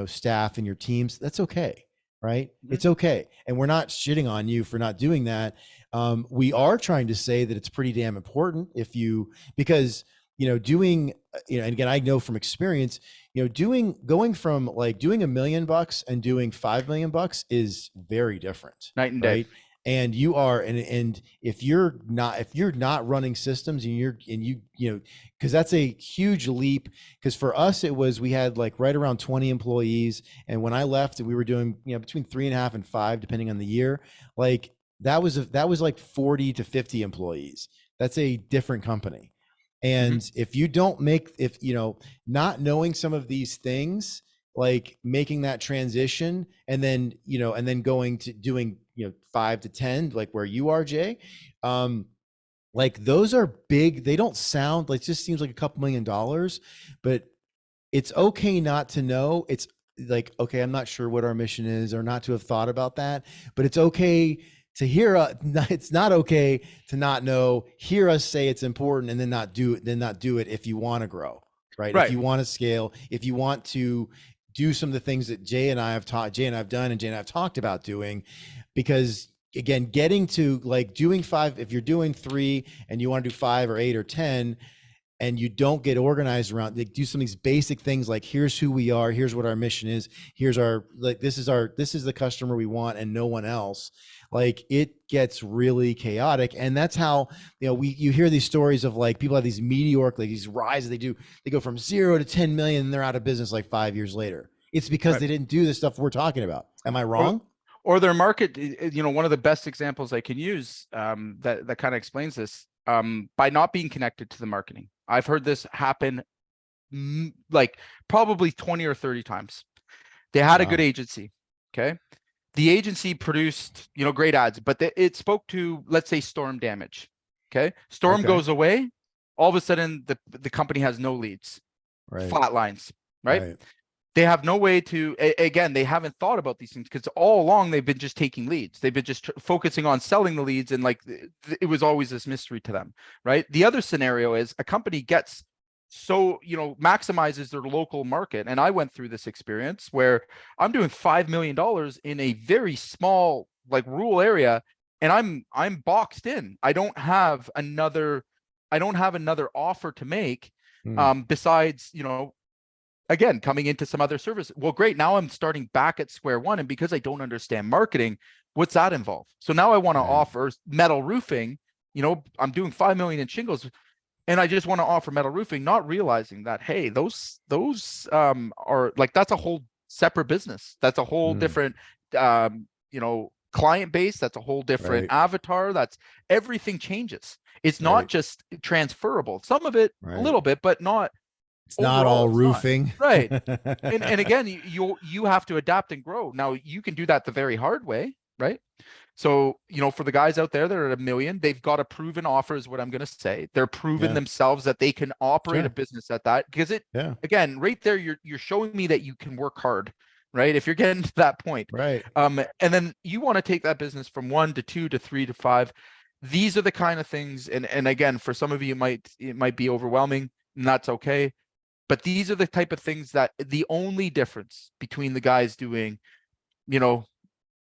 staff and your teams, that's okay. Right. Mhm. It's okay. And we're not shitting on you for not doing that. We are trying to say that it's pretty damn important because, doing, and again, I know from experience, going from like doing $1 million and doing $5 million is very different. Night and day. Right. And you are, and if you're not running systems because that's a huge leap. Because for us, we had like right around 20 employees. And when I left, we were doing, between 3.5 and 5, depending on the year. Like, that was like 40 to 50 employees. That's a different company. And if you don't make, if you know, not knowing some of these things, like making that transition and then, you know, and then going to doing, you know, 5 to 10, like where you are, Jay, like those are big. They don't sound like, it just seems like a couple $1,000,000, but it's okay not to know. It's like, okay, I'm not sure what our mission is, or not to have thought about that, but it's okay to hear, it's not okay to not know, hear us say it's important and then not do it if you want to grow, right? If you want to scale, if you want to do some of the things that Jay and I've done and Jay and I've talked about doing, because again, getting to like doing 5, if you're doing 3 and you want to do 5 or 8 or 10, and you don't get organized around, like do some of these basic things, like here's who we are, here's what our mission is, here's our, like, this is the customer we want and no one else. Like it gets really chaotic. And that's how, you know, you hear these stories of like people have these meteoric, like these rises, they go from 0 to 10 million and they're out of business like 5 years later. It's because they didn't do the stuff we're talking about. Am I wrong? Or their market, you know, one of the best examples I can use that kind of explains this, by not being connected to the marketing. I've heard this happen like probably 20 or 30 times. They had a good agency. Okay. The agency produced, you know, great ads, but it spoke to, let's say, storm damage. Okay. Storm goes away. All of a sudden the company has no leads, flat lines, right? They have no way to, again, they haven't thought about these things because all along they've been just taking leads. They've been just focusing on selling the leads, and like it was always this mystery to them, right? The other scenario is a company gets so, you know, maximizes their local market. And I went through this experience where I'm doing $5 million in a very small, like rural area, and I'm boxed in. I don't have another offer to make besides, you know, again, coming into some other service. Well, great. Now I'm starting back at square one. And because I don't understand marketing, what's that involve? So now I want to offer metal roofing. You know, I'm doing 5 million in shingles, and I just want to offer metal roofing, not realizing that, hey, those are like, that's a whole separate business. That's a whole different, you know, client base. That's a whole different avatar. That's, everything changes. It's not just transferable. Some of it a little bit, but not. It's not all roofing. Right. And again, you have to adapt and grow. Now you can do that the very hard way, right? So, you know, for the guys out there that are at $1 million, they've got a proven offer is what I'm going to say. They're proven themselves that they can operate a business at that, because again, right there, you're showing me that you can work hard, right? If you're getting to that point. Right. And then you want to take that business from 1 to 2 to 3 to 5. These are the kind of things. And again, for some of you, it might be overwhelming, and that's okay. But these are the type of things that the only difference between the guys doing, you know,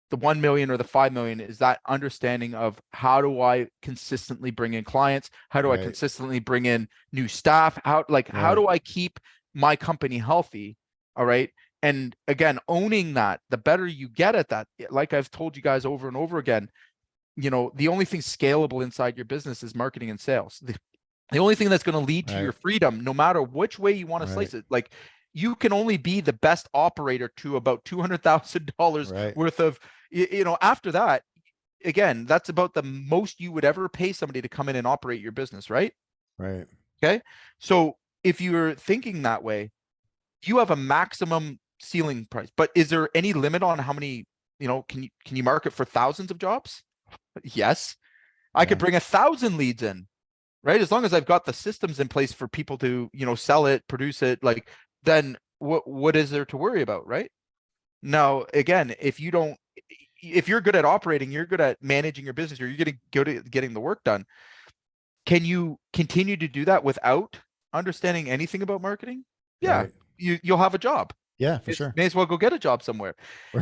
the 1 million or the 5 million is that understanding of, how do I consistently bring in clients? How do I consistently bring in new staff? How do I keep my company healthy? All right. And again, owning that, the better you get at that, like I've told you guys over and over again, you know, the only thing scalable inside your business is marketing and sales. The only thing that's going to lead to your freedom, no matter which way you want to slice it, like you can only be the best operator to about $200,000 worth of, you know, after that, again, that's about the most you would ever pay somebody to come in and operate your business, right? Right. Okay. So if you're thinking that way, you have a maximum ceiling price, but is there any limit on how many, you know, can you market for thousands of jobs? Yes. I could bring 1,000 leads in. Right. As long as I've got the systems in place for people to, you know, sell it, produce it, like, then what is there to worry about? Right. Now, again, if you're good at operating, you're good at managing your business, or you're good at getting the work done. Can you continue to do that without understanding anything about marketing? Yeah. You'll have a job. Yeah, for sure. May as well go get a job somewhere.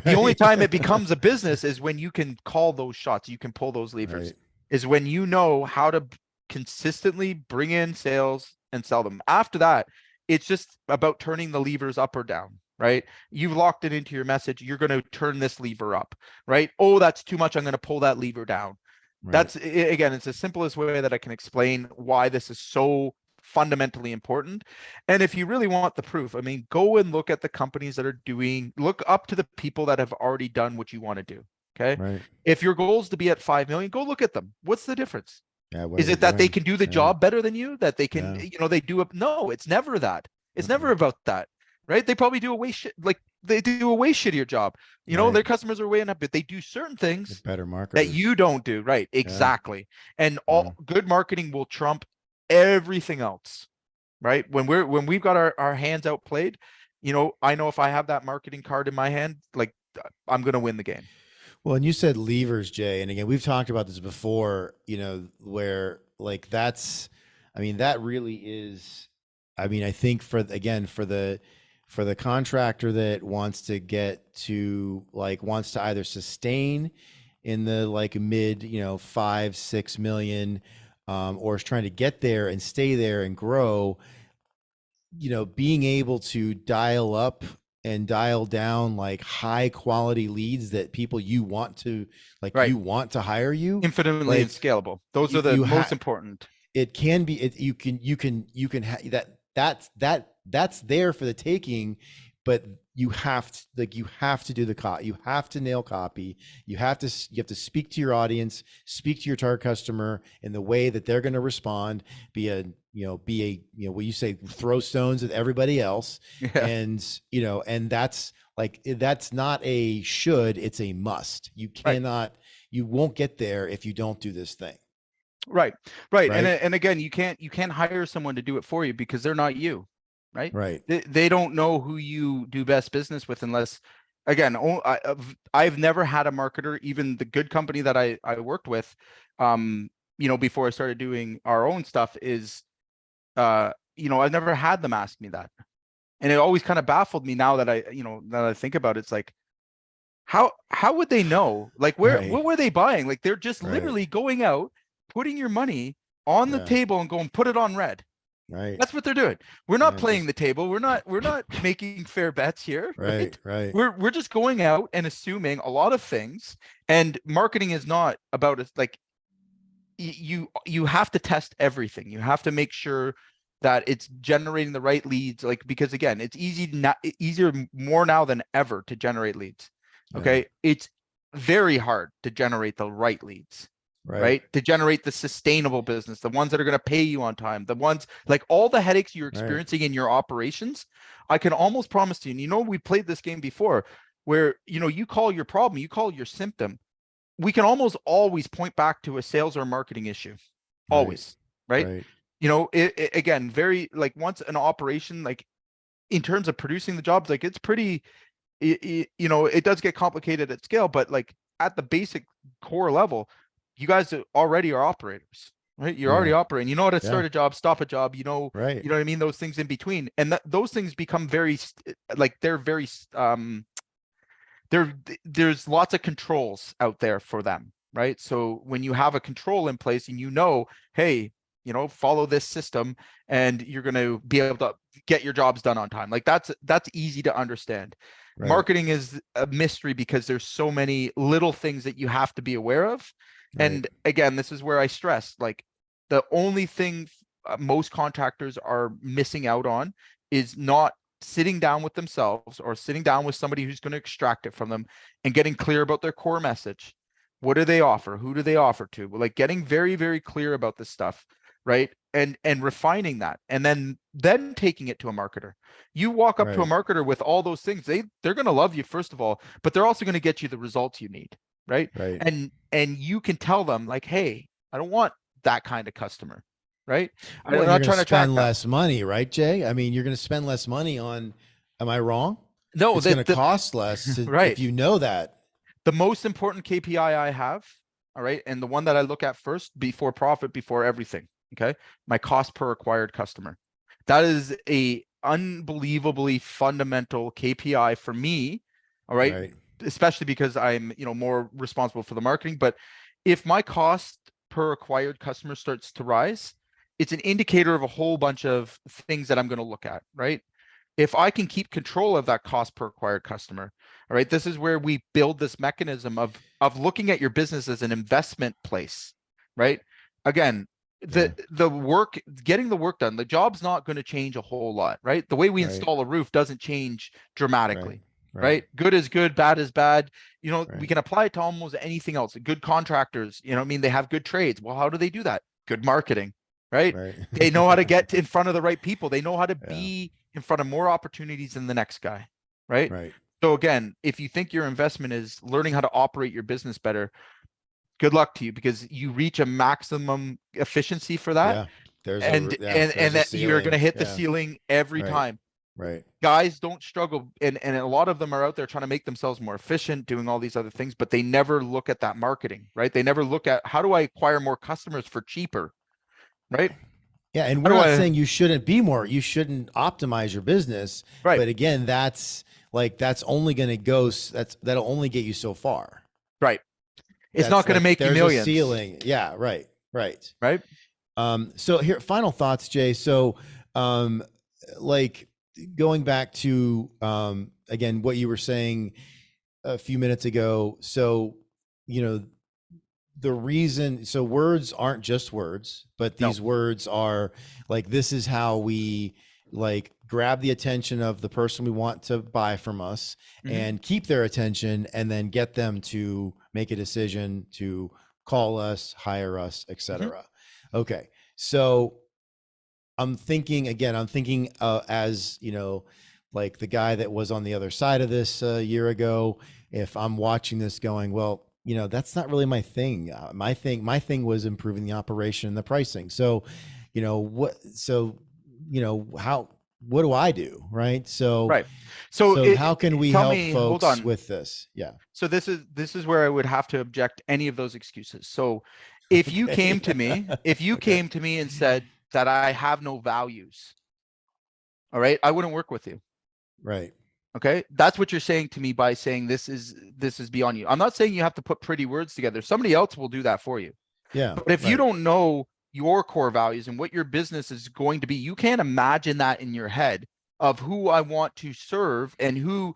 The only time it becomes a business is when you can call those shots. You can pull those levers, is when you know how to consistently bring in sales and sell them. After that, it's just about turning the levers up or down, right? You've locked it into your message. You're going to turn this lever up, right? Oh, that's too much. I'm going to pull that lever down. That's, again, it's the simplest way that I can explain why this is so fundamentally important. And if you really want the proof, I mean, go and look at the companies that are look up to the people that have already done what you want to do. Okay. Right. If your goal is to be at 5 million, go look at them. What's the difference? Yeah. What are Is they it that they doing? can do the Yeah. job better than you? That they can, Yeah. they do it? No, it's never that. It's never Mm-mm. about that, right? They probably do a way shit, like they do a way shittier job. Right. Their customers are way enough, but they do certain They're things better that marketers. you don't do. Right. Yeah. Exactly. And Yeah. all good marketing will trump everything else. Right. When we've got our hands outplayed, I know if I have that marketing card in my hand, like I'm gonna win the game. Well, and you said levers, Jay, and again, we've talked about this before, where like I mean, that really is, I mean, I think for the contractor that wants to get to wants to either sustain in the mid, 5, 6 million, or is trying to get there and stay there and grow, being able to dial up and dial down high quality leads that people you want to Right. you want to hire you, Infinitely and scalable. Those are the you most have, important. it can be, you can that's there for the taking, but you have to, you have to do you have to nail copy. You have to speak to your audience, speak to your target customer in the way that they're going to respond, be a what you say, throw stones at everybody else. Yeah. And and that's not a should, it's a must. You cannot, you won't get there if you don't do this thing. Right. And again, you can't hire someone to do it for you because they're not you. Right. They don't know who you do best business with unless, again, I've never had a marketer, even the good company that I worked with, before I started doing our own stuff is, I've never had them ask me that. And it always kind of baffled me now that I think about it. It's like, how would they know? Like, what were they buying? Like, they're just literally going out, putting your money on the table and going, put it on red. Right. That's what they're doing. We're not playing the table. We're not making fair bets here. Right. We're just going out and assuming a lot of things. And marketing is not about it. Like, you have to test everything. You have to make sure that it's generating the right leads. Like, because again, it's easier more now than ever to generate leads. Okay. It's very hard to generate the right leads. Right. To generate the sustainable business, the ones that are going to pay you on time, the ones like all the headaches you're experiencing in your operations. I can almost promise you, and we played this game before where, you call your problem, you call your symptom. We can almost always point back to a sales or marketing issue. Always. Right. Again, very once an operation, in terms of producing the jobs, it's pretty, it does get complicated at scale, but at the basic core level, you guys already are operators, right? You're already operating. You know how to start a job, stop a job, you know what I mean? Those things in between. And those things become very, they're very, there's lots of controls out there for them, right? So when you have a control in place and hey, follow this system and you're going to be able to get your jobs done on time. That's easy to understand. Marketing is a mystery because there's so many little things that you have to be aware of. And again, this is where I stress, the only thing most contractors are missing out on is not sitting down with themselves or sitting down with somebody who's going to extract it from them and getting clear about their core message. What do they offer? Who do they offer to? Getting very, very clear about this stuff, right? And refining that, and then taking it to a marketer. You walk up to a marketer with all those things, they're going to love you, first of all, but they're also going to get you the results you need. Right. And you can tell them hey, I don't want that kind of customer. Right. I'm not trying to spend less money, right, Jay? I mean, you're going to spend less money on, am I wrong? No, it's going to cost less if you know that. The most important KPI I have, all right, and the one that I look at first before profit, before everything, okay, my cost per acquired customer. That is a unbelievably fundamental KPI for me, all right. Especially because I'm, more responsible for the marketing. But if my cost per acquired customer starts to rise, it's an indicator of a whole bunch of things that I'm going to look at, right? If I can keep control of that cost per acquired customer, all right, this is where we build this mechanism of looking at your business as an investment place, right? Again, the work, getting the work done, the job's not going to change a whole lot, right? The way we install a roof doesn't change dramatically. right? Good is good, bad is bad. You know, we Right. can apply it to almost anything else. Good contractors, you know, what I mean, they have good trades. Well, how do they do that? Good marketing, right? Right. They know how to get in front of the right people. They know how to Yeah. be in front of more opportunities than the next guy, right? Right. So again, if you think your investment is learning how to operate your business better, good luck to you, because you reach a maximum efficiency for that. Yeah. And There's a that you're going to ceiling. hit the Yeah. ceiling every Right. time. Right. Guys don't struggle, and a lot of them are out there trying to make themselves more efficient, doing all these other things, but they never look at that marketing, right? They never look at, how do I acquire more customers for cheaper, right? Yeah, and How we're do not I, saying you shouldn't be more, you shouldn't optimize your business, right, but again, that's only going to that'll only get you so far. right. It's That's not going to like make you there's a millions, ceiling. Yeah, right. Right. right? So here, final thoughts, Jay. So, um, like going back to again what you were saying a few minutes ago. So, you know, the reason, so words aren't just words, but No. these words are like, this is how we like grab the attention of the person we want to buy from us Mhm. and keep their attention, and then get them to make a decision to call us, hire us, etc. Okay. So I'm thinking again, as you know, like the guy that was on the other side of this a year ago, if I'm watching this going, well, you know, that's not really my thing. My thing was improving the operation and the pricing. So, you know, what do I do? Right. Right. So So how can we tell help me, hold folks on. with this? Yeah. So this is where I would have to object any of those excuses. So if you Okay. came to me, if you Okay. came to me and said that I have no values, all right, I wouldn't work with you. Right. Okay, that's what you're saying to me by saying this is beyond you. I'm not saying you have to put pretty words together. Somebody else will do that for you. Yeah. But if you Right. don't know your core values and what your business is going to be, you can't imagine that in your head of who I want to serve and who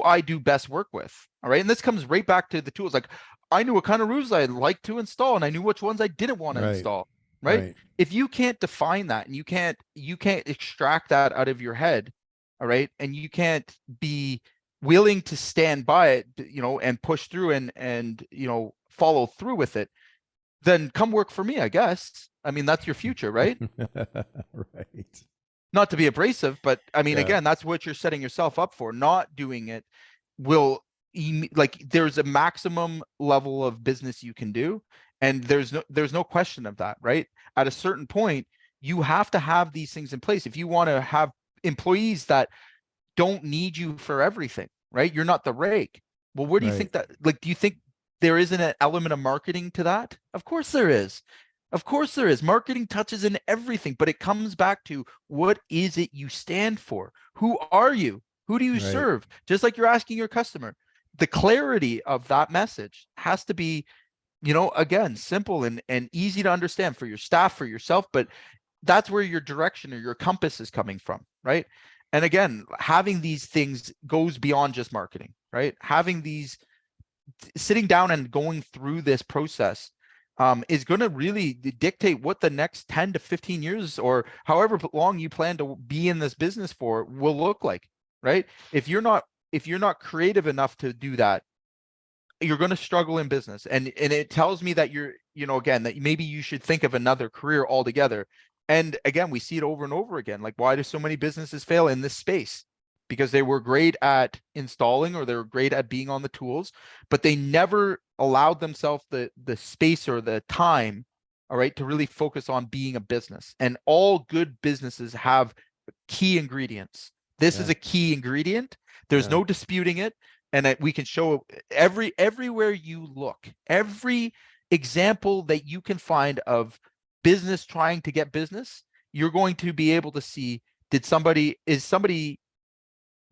I do best work with. All right. And this comes right back to the tools. Like, I knew what kind of roofs I'd like to install, and I knew which ones I didn't want to Right. install. Right. Right. If you can't define that, and you can't extract that out of your head, all right, and you can't be willing to stand by it, you know, and push through and you know, follow through with it, then come work for me, I guess. I mean, that's your future, right? Right. Not to be abrasive, but I mean, Yeah. again, that's what you're setting yourself up for. Not doing it will, like, there's a maximum level of business you can do, and there's no question of that, right? At a certain point, you have to have these things in place if you want to have employees that don't need you for everything, right? You're not the rake. Well, where do you Right. think that, like, do you think there isn't an element of marketing to that? Of course there is. Of course there is. Marketing touches in everything, but it comes back to, what is it you stand for? Who are you? Who do you Right. serve? Just like you're asking your customer. The clarity of that message has to be, you know, again, simple and easy to understand for your staff, for yourself, but that's where your direction or your compass is coming from, right? And again, having these things goes beyond just marketing, right? Having these, sitting down and going through this process is going to really dictate what the next 10 to 15 years or however long you plan to be in this business for will look like, right? If you're not creative enough to do that, you're going to struggle in business. And it tells me that you're, you know, again, that maybe you should think of another career altogether. And again, we see it over and over again. Like, why do so many businesses fail in this space? Because they were great at installing, or they were great at being on the tools, but they never allowed themselves the space or the time, all right, to really focus on being a business. And all good businesses have key ingredients. This is Yeah. a key ingredient. There's Yeah. no disputing it. And we can show everywhere you look, every example that you can find of business trying to get business, you're going to be able to see, is somebody,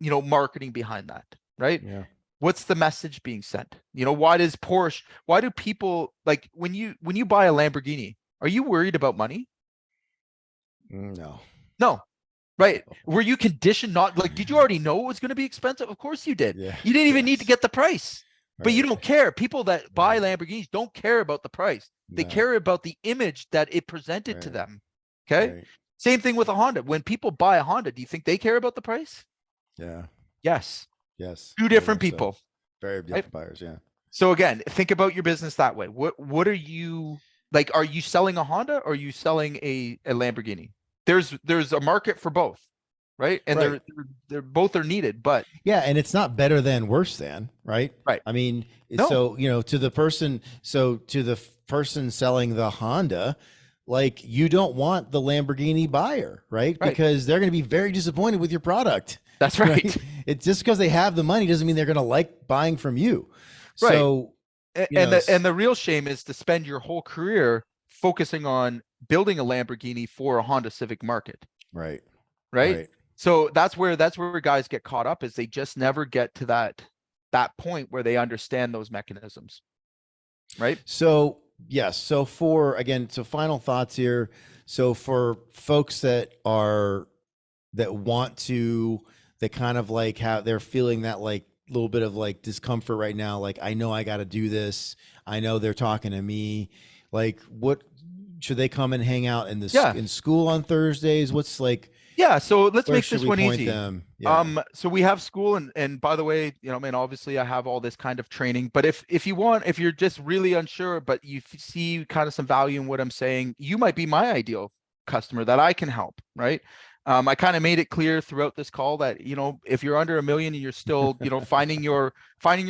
you know, marketing behind that, right? Yeah. What's the message being sent? You know, why do people, like, when you buy a Lamborghini, are you worried about money? No. No. Right. Were you conditioned not, like, did you already know it was going to be expensive? Of course you did. Yeah. You didn't even need to Yes. get the price, but you Right. don't care. People that buy Right. Lamborghinis don't care about the price. They No. care about the image that it presented to Right. them. Okay. Right. Same thing with a Honda. When people buy a Honda, do you think they care about the price? Yeah. Yes. Yes. Two Very different much so. people, Very right? different buyers. Yeah. So again, think about your business that way. What are you like? Are you selling a Honda or are you selling a Lamborghini? There's a market for both, right? And Right. they're both are needed, but Yeah, and it's not better than, worse than, right? right. I mean, No, so to the person, person selling the Honda, like, you don't want the Lamborghini buyer, right? right. Because they're going to be very disappointed with your product, That's right? right. It's just because they have the money doesn't mean they're going to like buying from you. Right. So, And the real shame is to spend your whole career focusing on building a Lamborghini for a Honda Civic market, right, right? right. So that's where guys get caught up is they just never get to that point where they understand those mechanisms, right? So, yes. So final thoughts here. So for folks that want to, that kind of like have, they're feeling that like little bit of like discomfort right now. Like, I know I got to do this. I know they're talking to me. Like, what should they come and hang out Yeah. in school on Thursdays? What's like, Yeah. So let's where make should this we one point easy. them? Yeah. So we have school and by the way, I mean, obviously I have all this kind of training, but if you want, if you're just really unsure, but you see kind of some value in what I'm saying, you might be my ideal customer that I can help, right? I kind of made it clear throughout this call that, if you're under 1 million and you're still, finding your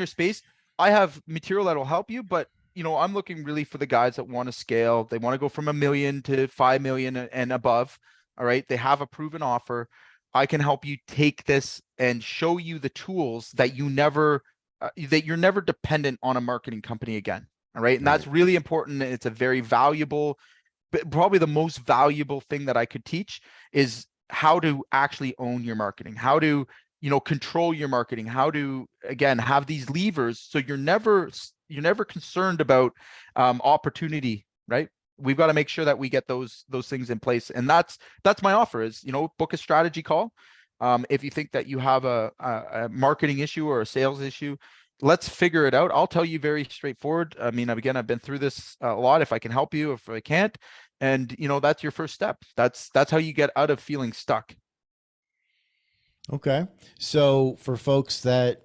space, I have material that will help you, but I'm looking really for the guys that want to scale. They want to go from 1 million to 5 million and above. All right. They have a proven offer. I can help you take this and show you the tools that that you're never dependent on a marketing company again. All right. And that's Right. really important. It's a very valuable, but probably the most valuable thing that I could teach is how to actually own your marketing, how to, control your marketing, how to, again, have these levers. So you're never concerned about opportunity, right? We've got to make sure that we get those things in place, and that's my offer is book a strategy call. If you think that you have a marketing issue or a sales issue, let's figure it out. I'll tell you very straightforward. I mean, again, I've been through this a lot. If I can help you, if I can't, and that's your first step. That's how you get out of feeling stuck. Okay. So for folks that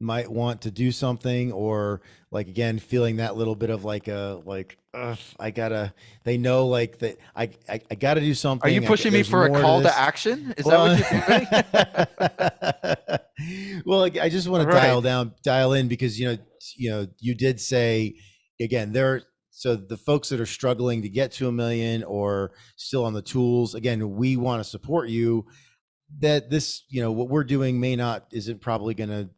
might want to do something, or like, again, feeling that little bit of like I gotta, they know like that I gotta do something. Are you pushing me there's for a more call to this. action? Is Well, that what you're doing? well, like, I just want All to right. dial in because you did say, again, so the folks that are struggling to get to 1 million or still on the tools, again, we want to support you. That this, what we're doing isn't probably going to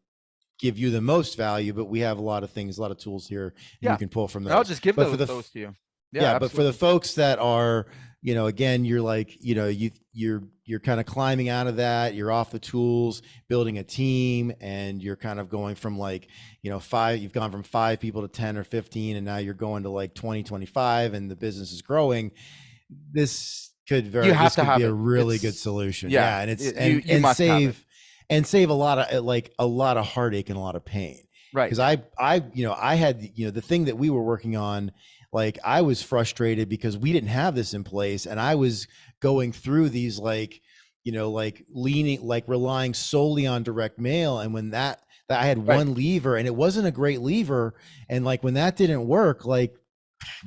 give you the most value, but we have a lot of things, a lot of tools here, and you Yeah. can pull from I'll those. just give But for those to you. Yeah, yeah, but for the absolutely. folks that are, again, you're like, you're kind of climbing out of that, you're off the tools, building a team, and you're kind of going from like, you've gone from 5 people to 10 or 15, and now you're going to like 20, 25, and the business is growing. This You have this to could be have a it. really good It's solution. yeah. Yeah. And it's, You must have it. save a lot of, like, a lot of heartache and a lot of pain. Cause Right. I had, the thing that we were working on, like, I was frustrated because we didn't have this in place, and I was going through these, like, like relying solely on direct mail. And when that I had Right. one lever, and it wasn't a great lever. And like, when that didn't work, like,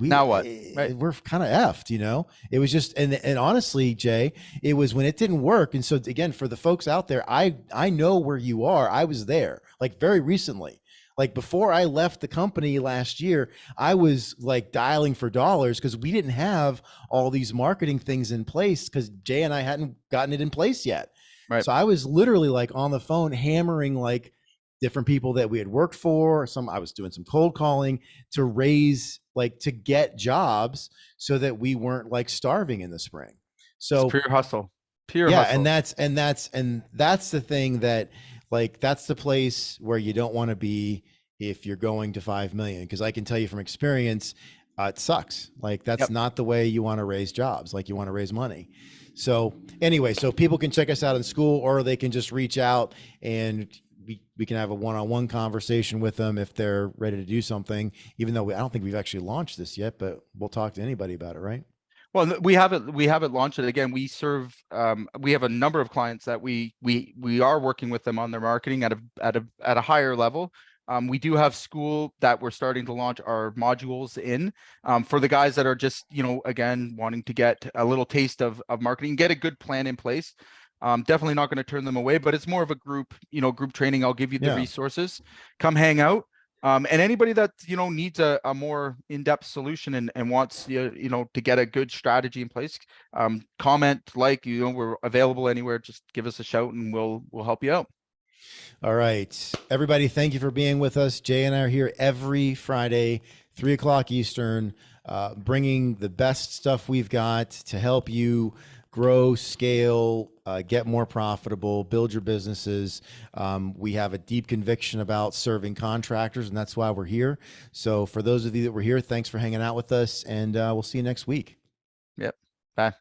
Now what? Right. we're kind of effed, it was just, and honestly, Jay, it was when it didn't work. And so again, for the folks out there, I know where you are. I was there like very recently, like before I left the company last year. I was like dialing for dollars because we didn't have all these marketing things in place, because Jay and I hadn't gotten it in place yet. Right. So I was literally like on the phone hammering like different people that we had worked for. I was doing some cold calling to raise, like, to get jobs so that we weren't like starving in the spring. It's So pure hustle. Pure yeah, hustle. and that's the thing that, like, that's the place where you don't want to be if you're going to 5 million, because I can tell you from experience, it sucks. Like, that's Yep. not the way you want to raise jobs. Like, you want to raise money. So anyway, so people can check us out in school, or they can just reach out, and we can have a one-on-one conversation with them if they're ready to do something, even though I don't think we've actually launched this yet, but we'll talk to anybody about it, right? Well, we haven't launched it again. We serve we have a number of clients that we are working with them on their marketing at a higher level. We do have school that we're starting to launch our modules in for the guys that are just, again, wanting to get a little taste of marketing, get a good plan in place. Definitely not going to turn them away, but it's more of a group training. I'll give you the Yeah. resources. Come hang out. And anybody that needs a more in-depth solution and wants to get a good strategy in place, comment, we're available anywhere. Just give us a shout and we'll help you out. All right, everybody, thank you for being with us. Jay and I are here every Friday, 3 o'clock Eastern, bringing the best stuff we've got to help you grow, scale, get more profitable, build your businesses. We have a deep conviction about serving contractors, and that's why we're here. So for those of you that were here, thanks for hanging out with us, and we'll see you next week. Yep. Bye.